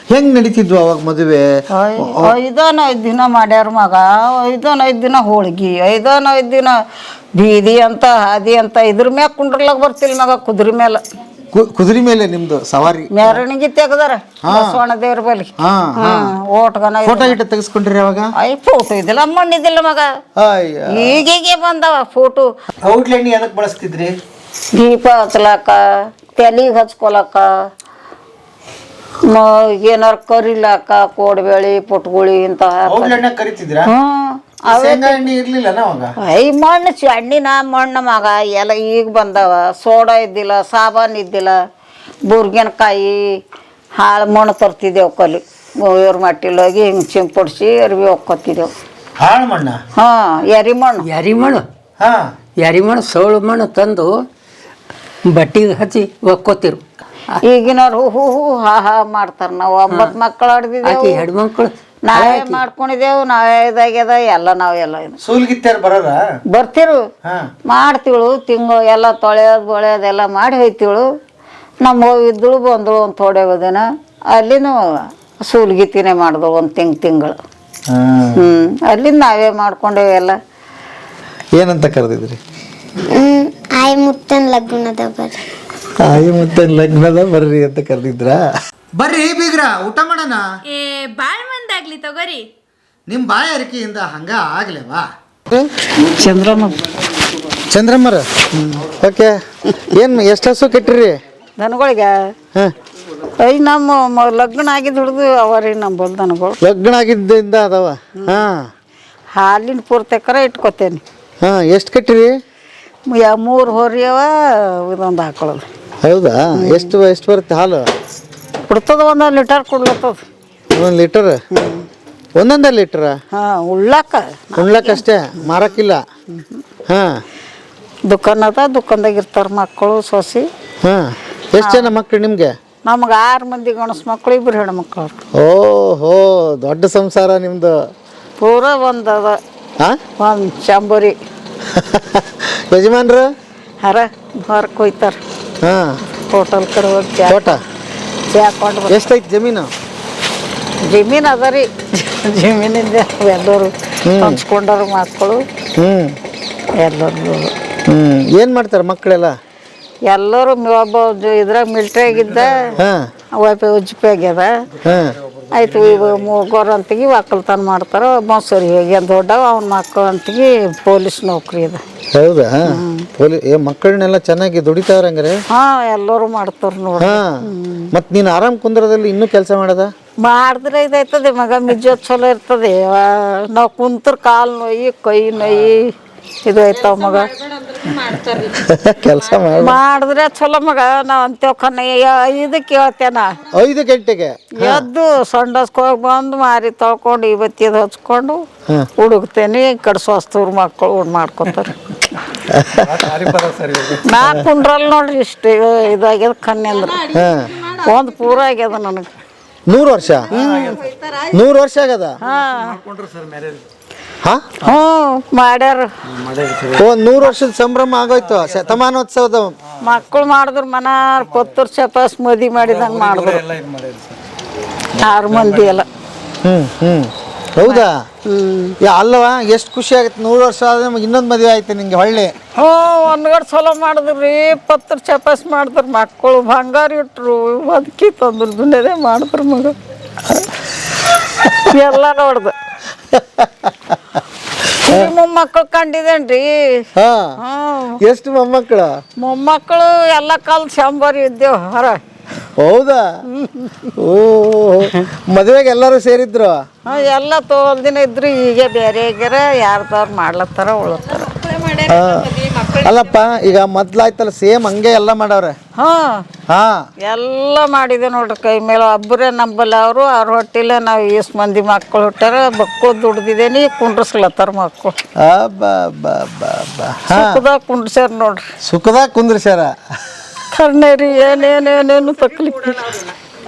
ಹೆಂಗ್ ನಡೀತಿದ್ವು ಅವಾಗ ಮದುವೆ? 5 ದಿನ ಮಾಡ್ಯಾರ ಮಗ. 5 ದಿನ ಹೋಳ್ಗಿ, 5 ದಿನ ಬೀದಿ ಅಂತ ಹಾದಿ ಅಂತ. ಇದ್ರ ಮ್ಯಾಗ ಕುಂಡ್ರಲಾಗ ಬರ್ತಿಲ್ಲ ಮಗ. ಕುದುರೆ ಮೇಲೆ ಕುದುರೆ ಮೇಲೆ ನಿಮ್ದು ಸವಾರಿ ಮೆರವಣಿಗೆ ತೆಗ್ದಾರ ಬಸವಣ್ಣ ದೇವ್ರ ಬಳಿ. ಓಟ್ಗನ ಫೋಟೋ ಗಿಟ ತೆಗೆಸ್ಕೊಂಡ್ರಿ ಅವಾಗ? ಫೋಟೋ ಇದ್ದಿಲ್ಲ, ಮಣ್ಣಿದ್ದಿಲ್ಲ ಮಗ. ಈಗೀಗೆ ಬಂದವ ಫೋಟೋ. ಔಟ್ಲೈನ್ ಎದಕ್ ಬಳಸ್ತಿದ್ರಿ? ದೀಪ ಹಚ್ಲಾಕ, ತೆಲಿಗೆ ಹಚ್ಕೊಳಕ, ಏನಾರ ಕರಿಲಾಕ, ಕೋಡ್ಬೇಳಿ ಪುಟ್ಗುಳಿ ಇಂತಹ. ಕರಿತಿದ್ರ? ಮಣ್ಣು ಎಣ್ಣಿನ ಮಣ್ಣು ಮಗ. ಎಲ್ಲ ಈಗ ಬಂದವ. ಸೋಡಾ ಇದ್ದಿಲ್ಲ, ಸಾಬಾನ್ ಇದ್ದಿಲ್ಲ. ಬುರ್ಗಿನಕಾಯಿ ಹಾಳು ಮಣ್ಣು ತರ್ತಿದ್ದೆವು ಕಲಿ. ಇವ್ರ ಮಟ್ಟಿಲ್ ಹೋಗಿ ಹಿಂಗೆ ಚಿಂಪಡಿಸಿ ಅರ್ವಿ ಒಕ್ಕೊತಿದ್ದೆವು. ಹಾಳು ಮಣ್ಣ? ಎರಿಮಣ್ಣು. ಎರಿಮಣ್ಣು ಸೋಳು ಮಣ್ಣು ತಂದು ಬಟ್ಟಿಗೆ ಹಚ್ಚಿ ಒಕ್ಕೋತಿರು. ಈಗಿನವ್ರು ಹೂ ಹೂ ಹಾ ಹಾ ಮಾಡ್ತಾರ. ನಾವು 9 ಮಕ್ಕಳು ಆಡ್ದಿದ್ದೇವು, ಹೆಣ್ಮಕ್ಳು ನಾವೇ ಮಾಡ್ಕೊಂಡಿದ್ದೇವು. ನಾವೇ ಇದಾಗ್ಯದ ಎಲ್ಲ. ನಾವೆಲ್ಲ ಬರ್ತಿರು ಮಾಡ್ತಿಳು. ತಿಂಗಳು ಎಲ್ಲ ತೊಳೆಯೋದು ಬಳೆಯೋದೆಲ್ಲ ಮಾಡಿ ಹೋಯ್ತಿಳು. ನಮ್ಮ ಇದ್ದಳು ಬಂದಳು ಒಂದು ಥೋಡೆ ದಿನ. ಅಲ್ಲಿನೂ ಸೂಲ್ಗಿತಿನೇ ಮಾಡಿದಳು ಒಂದು ತಿಂಗಳು. ಅಲ್ಲಿಂದ ನಾವೇ ಮಾಡ್ಕೊಂಡೇವೆ ಎಲ್ಲ. ಏನಂತ ಕರೆದಿದ್ರಿ? ಆಯಿ ಮುತ್ತನ್ ಲಗ್ನದ ಬರ್ರಿ, ಆಯಿ ಮುತ್ತನ್ ಲಗ್ನದ ಬರ್ರಿ ಅಂತ ಕರೆದಿದ್ರ? ಬರ್ರಿ ಬೀಗ್ರ, ಊಟ ಮಾಡೋಣ. ಬಾಳ್ ಮಂದಾಗ್ಲಿ ತಗೋರಿ. ನಿಮ್ ಬಾಯ ಅರಿಕೆಯಿಂದ ಹಂಗ ಆಗ್ಲೇವಾ? ಚಂದ್ರಮ್ಮರ ಓಕೆ. ಏನ್ ಎಷ್ಟು ಹಸು ಕೆಟ್ಟಿರಿ ದನಗಳಿಗೆ? ನಮ್ಮ ಲಗ್ನ ಆಗಿದ್ದು ಹಿಡಿದು ಅವರಿ ನಂಬಲ್ ದನಗಳು. ಲಗ್ನ ಆಗಿದ್ದರಿಂದ ಅದಾವ? ಹಾಲಿನ ಪೂರ್ತಿ ಇಟ್ಕೋತೇನೆ. ಎಷ್ಟು ಕಟ್ಟಿರಿ? 3 ಹೋರಿಯವ, ಇದೊಂದು ಹಾಕೊಳ್ಳೋದು. ಹೌದಾ? ಎಷ್ಟು ಬರುತ್ತೆ ಹಾಲು? ಕೊಡ್ತದ 1 ಲೀಟರ್ ಕೊಡ್ಲತ್ತದ. 1 ಲೀಟರ್? ಒಂದೊಂದ ಲೀಟರ್? ಉಣ್ಲಕ್ಕ ಅಷ್ಟೇ, ಮಾರಕ್ಕಿಲ್ಲ? ದುಕಾನ್ ಅದ, ದುಕಾನ್ದಾಗ ಇರ್ತಾರ ಮಕ್ಕಳು ಸೊಸಿ. ಎಷ್ಟು ಜನ ಮಕ್ಳು ನಿಮ್ಗೆ? ನಮ್ಗೆ 6 ಮಂದಿ ಗಣಸ್ ಮಕ್ಕಳು, 2 ಹೆಣ್ಮಕ್ಳು. ಓಹೋ, ದೊಡ್ಡ ಸಂಸಾರ ನಿಮ್ದು. ಪೂರ ಒಂದದ, ಒಂದು ಚಂಬರಿ. ಯಜಮಾನ್ರು ಹೊರಕ್ಕೆ ಹೋಯ್ತಾರ. ಹೋಟೆಲ್ ಕಡೆ ಹೋಗಿ ಕೊಂಡು. ಎಷ್ಟೈತಿ ಜಮೀನು? ಜಮೀನು ಅದ ರೀ. ಜಮೀನಿಂದ ಎಲ್ಲರೂ ಹಂಚ್ಕೊಂಡರು ಮಕ್ಕಳು ಎಲ್ಲರೂ. ಏನು ಮಾಡ್ತಾರೆ ಮಕ್ಕಳೆಲ್ಲ? ಎಲ್ಲರೂ ಒಬ್ಬ ಇದ್ರಾಗ ಮಿಲ್ಟ್ರಿಯಾಗಿದ್ದ, ಉಜ್ಪಿ ಆಗ್ಯದ. ಆಯ್ತು, ಮೂಗೋರು ಅಂತಿಗೆ ಒಕ್ಕಲ್ತನ ಮಾಡ್ತಾರ. ಮೊಸರಿ ಹೋಗಿ ದೊಡ್ಡವ ಅವನ ಮಕ್ಕಳು ಅಂತಿಗೆ ಪೊಲೀಸ್ ನೌಕರಿ ಅದ. ಹೌದಾ? ಮಕ್ಕಳನ್ನೆಲ್ಲ ಚೆನ್ನಾಗಿ ದುಡಿತಾವ್ರಂಗ್ರೆ? ಎಲ್ಲರೂ ಮಾಡ್ತಾರ ನೋಡಿ. ಮತ್ ನೀನ್ ಆರಾಮ್ ಕುಂದ್ರದಲ್ಲಿ ಇನ್ನೂ ಕೆಲಸ ಮಾಡದ? ಮಾಡಿದ್ರೆ ಇದಾಯ್ತದೆ ಮಗ. ಮಿಜ್ಜೋದ್ ಚಲೋ ಇರ್ತದೆ. ನಾವು ಕುಂತ್ರ ಕಾಲು ನೋಯಿ, ಕೈ ನೋಯಿ ಇದು ಆಯ್ತಾವ ಮಗ. ಕೆಲಸ ಮಾಡಿದ್ರೆ ಚಲೋ ಮಗ. ನಾವ್ ಅಂತೇವ್ 5ಕ್ಕೆ ಹೇಳ್ತೇನ. 5 ಗಂಟೆಗೆ ಎದ್ದು ಸಂಡಸ್ಕ ಹೋಗಿ ಬಂದು ಮಾರಿ ತೊಳ್ಕೊಂಡು ಇವತ್ತಿದ್ ಹಚ್ಕೊಂಡು ಹುಡುಕ್ತೇನೆ. ಈ ಕಡೆ ಸ್ವಸ್ತೂರ್ ಮಕ್ಕಳು ಮಾಡ್ಕೊತಾರೆ. ನಾ ಕುಂಡ್ರಲ್ ನೋಡ್ರಿ ಇಷ್ಟು ಇದಾಗ್ಯದ ಕಣ್ಣಿ ಅಂದ್ರೆ. ಒಂದು ಪೂರ ಆಗ್ಯದ ನನಗೆ. 100 ವರ್ಷ? 100 ವರ್ಷ ಆಗದ? ಮಾಡ್ಯಾರ. 100 ವರ್ಷದ ಸಂಭ್ರಮ ಆಗೋಯ್ತು. ಶತಮಾನೋತ್ಸವದ ಮಕ್ಕಳು ಮಾಡಿದ್ರು. ಮನಾರ್ ಕೊತ್ತೂರ್ ಚಪಾಸ್ ಮದಿ ಮಾಡಿದಂಗೆ ಮಾಡಿದ್ರು. 6 ಮಂದಿ ಎಲ್ಲ. ಹೌದಾ? ಅಲ್ಲವಾ, ಎಷ್ಟು ಖುಷಿ ಆಗತ್ತೆ. 100 ವರ್ಷ ಆದ್ರೆ ನಮಗೆ ಇನ್ನೊಂದು ಮದುವೆ ಆಯ್ತು ನಿಂಗೆ ಹೊಳ್ಳಿ. ಒಂದ್ಗಡೆ ಚಲೋ ಮಾಡಿದ್ರಿ. ಪತ್ರ ಚಪಾಸ್ ಮಾಡಿದ್ರು. ಮಕ್ಕಳು ಬಂಗಾರ ಇಟ್ರು, ಅದಕ್ಕಿ ತಂದ್ರು, ದುನಿಯದೇ ಮಾಡಿದ್ರು ಮಗ. ಎಲ್ಲ ನೋಡ್ದು. ಮೊಮ್ಮಕ್ಕಳು ಕಂಡಿದೇನ್ರಿ? ಎಷ್ಟು ಮೊಮ್ಮಕ್ಕಳು? ಮೊಮ್ಮಕ್ಕಳು ಎಲ್ಲ ಕಲ್ ಶಂಬರ್ ಇದ್ದೇವ್ ಹೊರ. ಹೌದಾ? ಓ, ಮದುವೆಗೆ ಎಲ್ಲರೂ ಸೇರಿದ್ರು? ಎಲ್ಲ ತೋಲ್ ದಿನ ಇದ್ರು. ಈಗ ಬೇರೆ ಆಗ್ಯಾರ. ಯಾರ್ದವ್ರು ಮಾಡ್ಲತ್ತಾರ, ಉಳತ್ತಾರ. ಅಲ್ಲಪ್ಪ, ಈಗ ಮೊದ್ಲಾಯ್ತಲ್ಲ ಸೇಮ್ ಹಂಗೆ ಎಲ್ಲ ಮಾಡವ್ರೆ? ಎಲ್ಲ ಮಾಡಿದೆ ನೋಡ್ರಿ. ಕೈ ಮೇಲೆ ಒಬ್ಬರೇ ನಂಬಲ್ಲ. ಅವ್ರ ಹೊಟ್ಟಿಲೆ ನಾವು ಇಷ್ಟು ಮಂದಿ ಮಕ್ಕಳು ಹುಟ್ಟಾರ. ಬಕ್ಕು ದುಡ್ದಿದ್ದೇನಿ, ಕುಂಡ್ರಸ್ಲತ್ತಾರ ಮಕ್ಕಳು. ಸುಖದಾಗ ಕುಂಡ್ಸ್ಯಾರ ನೋಡ್ರಿ. ಸುಖದಾಗ ಕುಂದ್ರಸ್ಯಾರ? ಕರ್ನೇರಿ ಏನೇನೇನೇನು ತಕ್ಲಿಕ್ಕೆ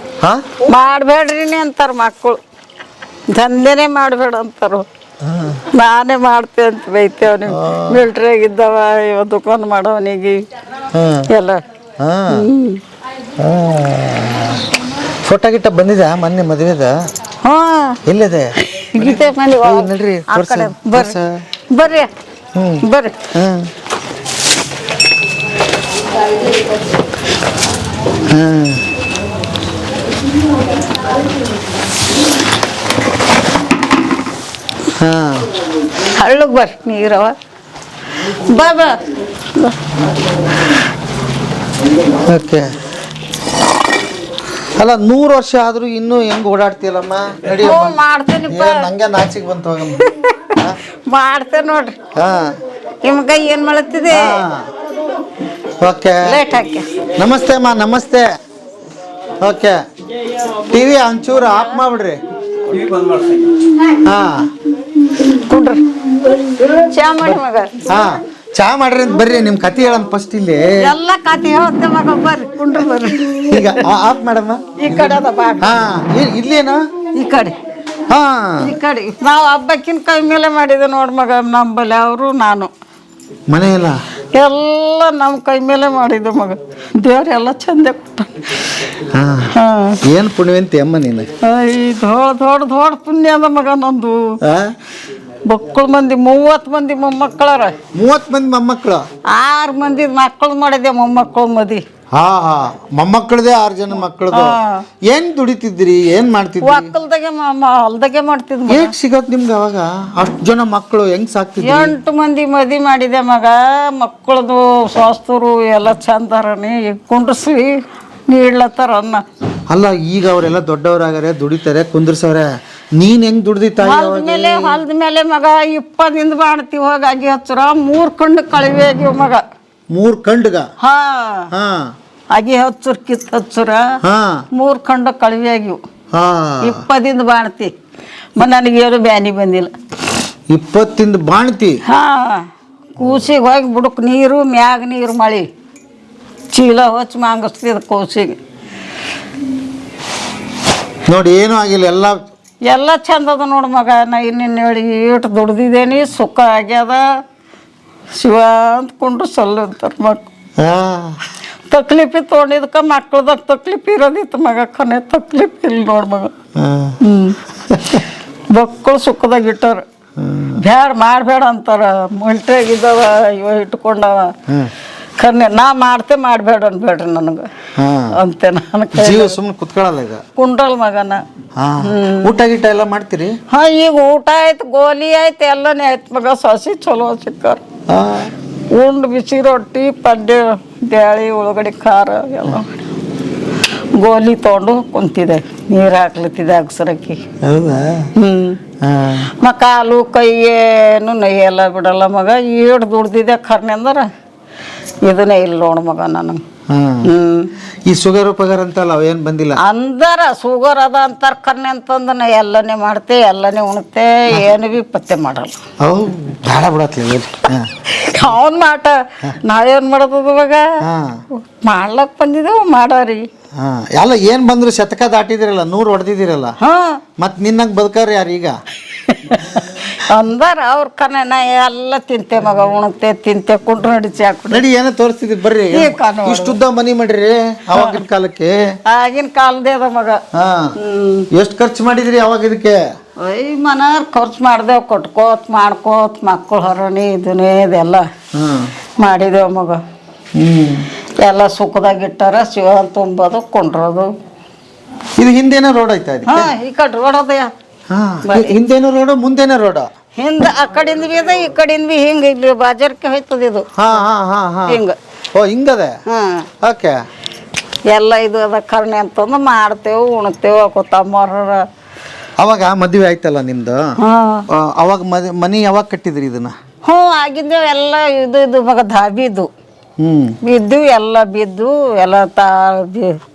ಮಾಡಬೇಡ್ರಿ ಅಂತಾರ ಮಕ್ಕಳು. ದಂಧೆನೇ ಮಾಡಬೇಡ ಅಂತಾರ. ನಾನೇ ಮಾಡ್ತೇವೆ ಅಂತ ಬೈತೇವ್. ನೀವು ಮಿಲ್ಟ್ರಿಯಾಗಿದ್ದವ, ಇವ ದುಕಾನ್ ಮಾಡೋನಿಗೆ ಎಲ್ಲ. ಫೋಟೋ ಗಿಟ್ಟ ಬಂದಿದೆ ಮೊನ್ನೆ ಮದುವೆದ ಹ್ಞೂ ಎಲ್ಲಿದೆ ಗೀತೆ ಮಂದಿ ನಡ್ರಿ ಆ ಕಡೆ ಬರ್ರಿ ಬರ್ರಿ ಬರ್ರಿ ಹಾಂ ಹಾಂ ಹಾಂ ಹಳ್ಳಕ್ಕೆ ಬರ್ರಿ ನೀರವ ಬಾ ಓಕೆ ಅಲ್ಲ 100 ವರ್ಷ ಆದ್ರೂ ಇನ್ನೂ ಹೆಂಗ್ ಓಡಾಡ್ತೀಯಲ್ಲಮ್ಮ ನಡಿ ಹ್ಞೂ ಮಾಡ್ತೇನಿಪ್ಪ ನಂಗೆ ನಾಚಿಗೆ ಬಂತು ಹೋಗಮ್ಮ ಮಾಡ್ತೇನೆ ನೋಡ್ರಿ ಹಾಂ ನಿಮ್ಗೆ ಏನು ಮಾಡತ್ತಿದೆ ಓಕೆ ಲೇಟ್ ಹಾಕಿ ನಮಸ್ತೆ ಅಮ್ಮ ನಮಸ್ತೆ ಓಕೆ ಟಿವಿ ಒಂಚೂರು ಆಫ್ ಮಾಡ್ಬಿಡ್ರಿ ಹಾಂ ಕುಂಡ್ರಿ ಚಾ ಮಾಡಿ ಮಗ ಹಾಂ ಚಾ ಮಾಡ್ರಿ ಅಂತ ಬರ್ರಿ ನಿಮ್ಮ ಕತೆ ಹೇಳಮ್ ಫಸ್ಟ್ ಇಲ್ಲಿ ಎಲ್ಲ ಕತೆ ಹೇಳ್ತೆ ಮಗ ಬರ್ರಿ ಕುಂಡ್ರಿ ಬರ್ರಿ ಈಗ ಆಫ್ ಮಾಡಮ್ಮ ಈ ಕಡೆ ಅದ ಬಾ ಹಾಂ ಇಲ್ಲೇನು ಈ ಕಡೆ ಹಾಂ ಈ ಕಡೆ ನಾವು ಹಬ್ಬಕ್ಕಿನ ಕೈ ಮೇಲೆ ಮಾಡಿದೆ ನೋಡ್ ಮಗ ನಂಬಲ್ಲಿ ಅವರು ನಾನು ಮನೆ ಎಲ್ಲ ಎಲ್ಲ ನಮ್ಮ ಕೈ ಮೇಲೆ ಮಾಡಿದ್ದು ಮಗ ದೇವ್ರೆಲ್ಲ ಚಂದ ಕೊಟ್ಟ ಹಾಂ ಏನು ಪುಣ್ಯವಂತಿ ಅಮ್ಮ ನೀನು ದೊಡ್ಡ ಪುಣ್ಯ ಅದ ಮಗ ನಂದು ಮಕ್ಕಳು ಮಂದಿ 30 ಮಂದಿ ಮೊಮ್ಮಕ್ಕಳಾರ 30 ಮಂದಿ ಮೊಮ್ಮಕ್ಕಳು 6 ಮಂದಿ ಮಕ್ಕಳು ಮಾಡಿದೆ ಮೊಮ್ಮಕ್ಕಳು ಮದಿ ಹಾ ಹಾ ಮೊಮ್ಮಕ್ಕಳದೇ 6 ಜನ ಮಕ್ಕಳದು ಏನ್ ದುಡಿತಿದ್ರಿ ಏನ್ ಮಾಡ್ತಿದ್ರಿ ಒಕ್ಕಲ್ದಾಗೆ ಹೊಲ್ದಾಗೆ ಮಾಡ್ತಿದ್ ಹೇಗ್ ಸಿಗತ್ ನಿಮ್ಗೆ ಅವಾಗ ಅಷ್ಟು ಜನ ಮಕ್ಕಳು ಹೆಂಗ್ ಸಾಕ್ತಿದ್ರಿ 8 ಮಂದಿ ಮದಿ ಮಾಡಿದೆ ಮಗ ಮಕ್ಕಳದು ಸ್ವಾಸ್ಥರು ಎಲ್ಲ ಚಂದಾರನಿ ಈಗ ಕುಂಡ್ರಿಸಿ ನೀಡ್ಲತ್ತಾರ ಅನ್ನ ಅಲ್ಲ ಈಗ ಅವರೆಲ್ಲ ದೊಡ್ಡವರಾಗಾರೆ ದುಡಿತಾರೆ ಕುಂದ್ರಸವ್ರೆ ನೀನ್ ಹೆಂಗ್ ದುಡ್ದಿತ್ತ ಹೊಲ್ದ ಮೇಲೆ ಮಗ 20 ದಿನ ಮಾಡ್ತೀವಿ ಹೋಗಿ ಅಗಿ ಹಚ್ಚರ 3 ಕಣ್ಣು ಕಳಿವೆ ಆಗಿವ್ ಮಗ 3 ಕಂಡ್ಗ ಹಾ ಹಾ ಅಗಿ ಹಚ್ಚುರ್ ಕಿತ್ ಹಚ್ಚುರ ಹಾ 3 ಕಂಡು ಕಳಿವೆ ಆಗಿವ್ ಹಾ 20 ದಿನ ಬಾಣ್ತಿ ನನಗೇನು ಬ್ಯಾನಿ ಬಂದಿಲ್ಲ 20 ಬಾಣ್ತಿ ಹಾ ಕೂಸಿಗೆ ಹೋಗಿ ಬುಡಕ್ ನೀರು ಮ್ಯಾಗ ನೀರು ಮಳಿ ಚೀಲ ಹೊಚ್ಚ ಮಾಂಗಿಸ್ತಿದ್ ಕೂಸಿಗೆ ನೋಡಿ ಏನೂ ಆಗಿಲ್ಲ ಎಲ್ಲ ಚಂದ ಅದ ನೋಡು ಮಗ ನಾ ಇನ್ನೇನು ಹೇಳಿ ಇಟ್ಟು ದುಡ್ದಿದ್ದೇನಿ ಸುಖ ಆಗ್ಯದ ಶಿವ ಅಂದ್ಕೊಂಡು ಸಲ್ಲಂತಾರ ಮಕ್ಳು ತಕ್ಲೀಫಿ ತೊಗೊಂಡಿದ್ಕ ಮಕ್ಳದಾಗ ತಕ್ಲೀಫ್ ಇರೋದಿತ್ತು ಮಗ ಕೊನೆ ತಕ್ಲೀಫ್ ಇಲ್ಲ ನೋಡು ಮಗ ಮಕ್ಕಳು ಸುಖದಾಗ ಇಟ್ಟಾರ ಮಾಡಬೇಡ ಅಂತಾರ ಮಿಲ್ಟ್ರಿಯಾಗಿದ್ದಾವ ಇವ ಇಟ್ಕೊಂಡವ ಕನ್ನೆ ನಾ ಮಾಡಬೇಡ ಅನ್ಬೇಡ್ರಿ ನನಗೆ ಅಂತೆ ನಾನು ಜೀವ ಸುಮ್ಮನೆ ಕುತ್ಕೊಳ್ಳಲ್ಲ ಈಗ ಕುಂಡಲ್ ಮಗನ ಊಟ ಗೀಟ ಎಲ್ಲ ಮಾಡ್ತೀರಿ ಹಾ ಈಗ ಊಟ ಆಯ್ತು ಗೋಲಿ ಆಯ್ತು ಎಲ್ಲನೇ ಆಯ್ತು ಮಗ ಸಸಿ ಚಲೋ ಸಿಕ್ಕಾರ ಉಂಡು ಬಿಸಿ ರೊಟ್ಟಿ ಪಲ್ಯ ಬ್ಯಾಳಿ ಉಳ್ಳಗಡ್ಡಿ ಖಾರ ಎಲ್ಲ ಗೋಲಿ ತೊಗೊಂಡು ಕುಂತಿದೆ ನೀರು ಹಾಕ್ಲತ್ತಿದೆ ಅಗ್ಸರಕ್ಕಿ ಕಾಲು ಕೈ ಏನು ನೈಯೆಲ್ಲ ಬಿಡಲ್ಲ ಮಗ ಈಡ್ ದುಡ್ದಿದೆ ಖರ್ನೆ ಅಂದ್ರೆ ಇದನ್ನೇ ಇಲ್ಲ ನೋಡು ಮಗ ನನಗೆ ಈ ಶುಗರ್ ಪಗರ್ ಅಂತಲ್ಲ ಅವೇನ್ ಬಂದಿಲ್ಲ ಅಂದಾರ ಶುಗರ್ ಅದ ಅಂತಾರ ಕರ್ನೆ ಅಂತಂದು ನಾ ಎಲ್ಲನೇ ಮಾಡ್ತೆ ಎಲ್ಲನೇ ಉಣ್ತೆ ಏನು ಬಿ ಪತ್ತೆ ಮಾಡಲ್ಲ ಬೇಡ ಬಿಡತ್ಲಿ ಅವನ್ ಮಾಟ ನಾವೇನ್ ಮಾಡೋದು ಇವಾಗ ಮಾಡ್ಲಕ್ ಬಂದಿದ್ದೇವು ಮಾಡಾರಿ ಎಲ್ಲ ಏನ್ ಬಂದ್ರು ಶತಕ ದಾಟಿದಿರಲ್ಲ 100 ಹೊಡೆದಿದಿರಲ್ಲ ಮತ್ ನಿನ್ನಂಗ್ ಬದುಕಾರ ಯಾರು ಈಗ ಅಂದಾರ ಅವ್ರ ಕನೆ ನಾ ಎಲ್ಲ ತಿಂತೆ ಮಗ ಉಣತೆ ತಿಂತೆ ಕುಂಡ್ರು ನಡಿಸಿ ಹಾಕೊಂಡು ನಡಿ ಏನೋ ತೋರಿಸ್ತಿದ್ರಿ ಬರ್ರಿ ಇಷ್ಟುದ್ದ ಮನಿ ಮಾಡ್ರಿ ಅವಾಗಿನ ಕಾಲಕ್ಕೆ ಆಗಿನ ಕಾಲದೇ ಅದ ಮಗ ಎಷ್ಟು ಖರ್ಚು ಮಾಡಿದ್ರಿ ಅವಾಗ ಇದಕ್ಕೆ ಮನಾರ್ ಖರ್ಚು ಮಾಡ್ದೇವ್ ಕೊಟ್ಕೋತ್ ಮಾಡ್ಕೋತ್ ಮಕ್ಕಳು ಹೊರಣಿ ಇದನ್ನೇ ಇದೆಲ್ಲ ಮಾಡಿದೇವ್ ಮಗ ಎಲ್ಲ ಸುಖದಾಗ ಇಟ್ಟಾರ ಶಿವ ತುಂಬೋದು ಕೊಂಡ್ರೋದು ಇದು ಹಿಂದೇನೋ ರೋಡ್ ಐತಾ ಈ ಕಡೆ ರೋಡ್ ಅದ ಹಿಂದೇನೋ ರೋಡ್ ಮುಂದೇನೋ ರೋಡ್ ಹಿಂದ ಆ ಕಡೆಯಿಂದ ಬಿ ಅದ ಈ ಕಡೆಯಿಂದ ಬಿ ಹಿಂಗ ಇಲ್ಲಿ ಬಾಜಾರ್ಕ್ಕೆ ಹೋಯ್ತದ ಇದು ಹಿಂಗ ಹಿಂಗದ ಓಕೆ ಎಲ್ಲ ಇದು ಅದ ಕರ್ಣೆ ಅಂತಂದು ಮಾಡ್ತೇವೆ ಉಣ್ತೇವೆ ಕೊತ್ತಂಬರ ಅವಾಗ ಮದುವೆ ಆಯ್ತಲ್ಲ ನಿಮ್ದು ಅವಾಗ ಮನಿ ಯಾವಾಗ ಕಟ್ಟಿದ್ರಿ ಇದನ್ನ ಆಗಿದ್ದೇವೆ ಎಲ್ಲ ಇದು ಮಗ ಧಾಬಿದು ಬಿದ್ದು ಎಲ್ಲ ಬಿದ್ದು ಎಲ್ಲ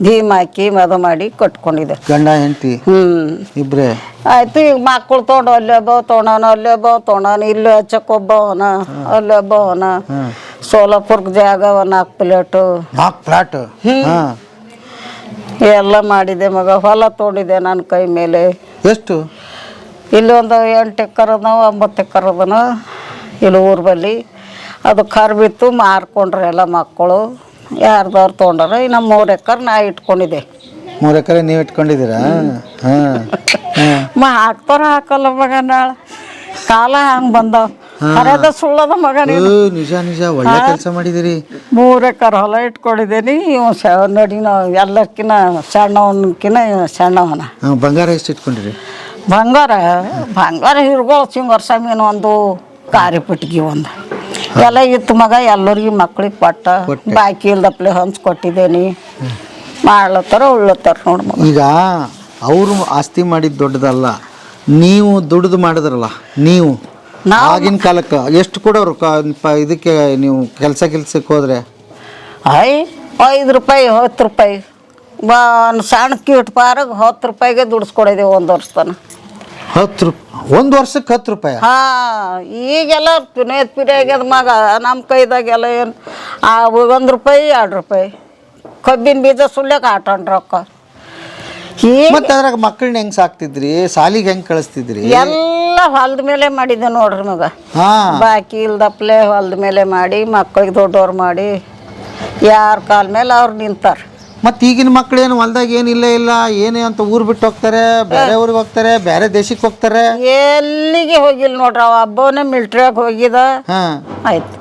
ಧೀಮ್ ಹಾಕಿ ಮದು ಮಾಡಿ ಕಟ್ಕೊಂಡಿದ್ದೆ ಗಂಡ ಹೆಂಡತಿ ಇಬ್ರೇ ಆಯ್ತು ಈಗ ಮಕ್ಕಳು ತೊಗೊಂಡು ಅಲ್ಲೊಬ್ಬ ತೊಗೊಂಡಾನ ಇಲ್ಲಿ ಹಚ್ಚಕ್ಕೊಬ್ಬವನ ಅಲ್ಲೊಬ್ಬವನ ಸೋಲಾಪುರ್ಗೆ ಜಾಗ 4 ಪ್ಲಾಟ್ ಎಲ್ಲ ಮಾಡಿದೆ ಮಗ ಹೊಲ ತೊಗೊಂಡಿದ್ದೆ ನನ್ನ ಕೈ ಮೇಲೆ ಎಷ್ಟು ಇಲ್ಲಿ ಒಂದು 8 ಎಕರೆ ಅದಾವ 9 ಎಕರೆ ಅದನ ಇಲ್ಲಿ ಊರ್ ಬಲ್ಲಿ ಅದು ಕರು ಬಿತ್ತು ಮಾರ್ಕೊಂಡ್ರೆ ಎಲ್ಲ ಮಕ್ಕಳು ಯಾರ್ದವ್ರು ತೊಗೊಂಡ್ರ ಇನ್ನು 3 ಎಕರೆ ನಾ ಇಟ್ಕೊಂಡಿದ್ದೆ 3 ಎಕರೆ ನೀವು ಇಟ್ಕೊಂಡಿದ್ದೀರಾ? ಹಾಂ ಹಾಕಲ್ಲ ಮಗ ನಾಳೆ ಕಾಲ ಹಂಗೆ ಬಂದವ. ಅರದ ಸುಳ್ಳದ ಮಗ ನೀನು. ನಿಜ ನಿಜ, ಒಳ್ಳೆ ಕೆಲಸ ಮಾಡಿದಿರಿ. 3 ಎಕರೆ ಹೊಲ ಇಟ್ಕೊಂಡಿದ್ದೀನಿ. ಇವ ನೋಡಿ ನಾವು ಎಲ್ಲಕ್ಕಿನ್ನ ಸಣ್ಣವನಕಿನ್ನ ಸಣ್ಣವನ. ಬಂಗಾರ ಎಷ್ಟು ಇಟ್ಕೊಂಡಿರಿ? ಬಂಗಾರ ಹಿರ್ಗಳು ಸಿಂಗಾರ ಸಮೀನು ಒಂದು ಕಾರಿ ಪೆಟ್ಟಿಗೆ ಒಂದು ಎಲ್ಲ ಇತ್ತು ಮಗ. ಎಲ್ಲರಿಗೆ ಮಕ್ಳಿಗೆ ಬಾಕಿ ಇಲ್ದಪ್ಲೆ ಹಂಚ್ಕೊಟ್ಟಿದ್ದೇನೆ. ಮಾಡ್ಲತ್ತಾರ ಉಳ್ಳತ್ತಾರ ನೋಡು ಮಗ. ಈಗ ಅವರು ಆಸ್ತಿ ಮಾಡಿದ್ದು ದೊಡ್ಡದಲ್ಲ, ನೀವು ದುಡ್ದು ಮಾಡಿದ್ರಲ್ಲ ನೀವು. ಆಗಿನ ಕಾಲಕ್ಕೆ ಎಷ್ಟು ಕೊಡೋರು ಇದಕ್ಕೆ ನೀವು ಕೆಲ್ಸಕ್ಕೆ ಹೋದ್ರೆ? 5 ರೂಪಾಯಿ 10 ರೂಪಾಯಿ ಸಣ್ಣ ಕೀಟ್ ಪಾರಾಗ 10 ರೂಪಾಯಿಗೆ ದುಡಿಸ್ಕೊಡಿದೆವು 1 ವರ್ಷ ತನಕ. 10 ರೂಪಾಯಿ 1 ವರ್ಷಕ್ಕೆ 10 ರೂಪಾಯಿ? ಈಗೆಲ್ಲ ಪಿರಿಯಾಗ್ಯದ ಮಗ. ನಮ್ಮ ಕೈದಾಗೆಲ್ಲ ಏನು 1 ರೂಪಾಯಿ 2 ರೂಪಾಯಿ ಕಬ್ಬಿನ ಬೀಜ ಸುಳ್ಯಕ್ಕೆ ಆಟಂಡ್ ರೊಕ್ಕ. ಮತ್ತೆ ಅದ್ರಾಗ ಮಕ್ಕಳನ್ನ ಹೆಂಗ್ ಸಾಕ್ತಿದ್ರಿ? ಸಾಲಿಗೆ ಹೆಂಗ್ ಕಳಿಸ್ತಿದ್ರಿ? ಎಲ್ಲ ಹೊಲದ ಮೇಲೆ ಮಾಡಿದ್ದೆ ನೋಡ್ರಿ ಮಗ. ಬಾಕಿ ಇಲ್ದಪ್ಲೆ ಹೊಲದ ಮೇಲೆ ಮಾಡಿ ಮಕ್ಕಳಿಗೆ ದೊಡ್ಡವ್ರು ಮಾಡಿ ಯಾರ ಕಾಲ ಮೇಲೆ ಅವ್ರು ನಿಂತಾರ. ಮತ್ತೆ ಈಗಿನ ಮಕ್ಳು ಏನು ಹೊಲ್ದಾಗ ಏನಿಲ್ಲ ಇಲ್ಲ ಏನೇ ಅಂತ ಊರು ಬಿಟ್ಟು ಹೋಗ್ತಾರೆ, ಬೇರೆ ಊರಿಗೆ ಹೋಗ್ತಾರೆ, ಬೇರೆ ದೇಶಕ್ಕೆ ಹೋಗ್ತಾರೆ. ಎಲ್ಲಿಗೆ ಹೋಗಿಲ್ಲ ನೋಡ್ರಿ. ಅವ ಹಬ್ಬವನ್ನ ಮಿಲ್ಟ್ರಿಯಾಗ ಹೋಗಿದ. ಆಯ್ತು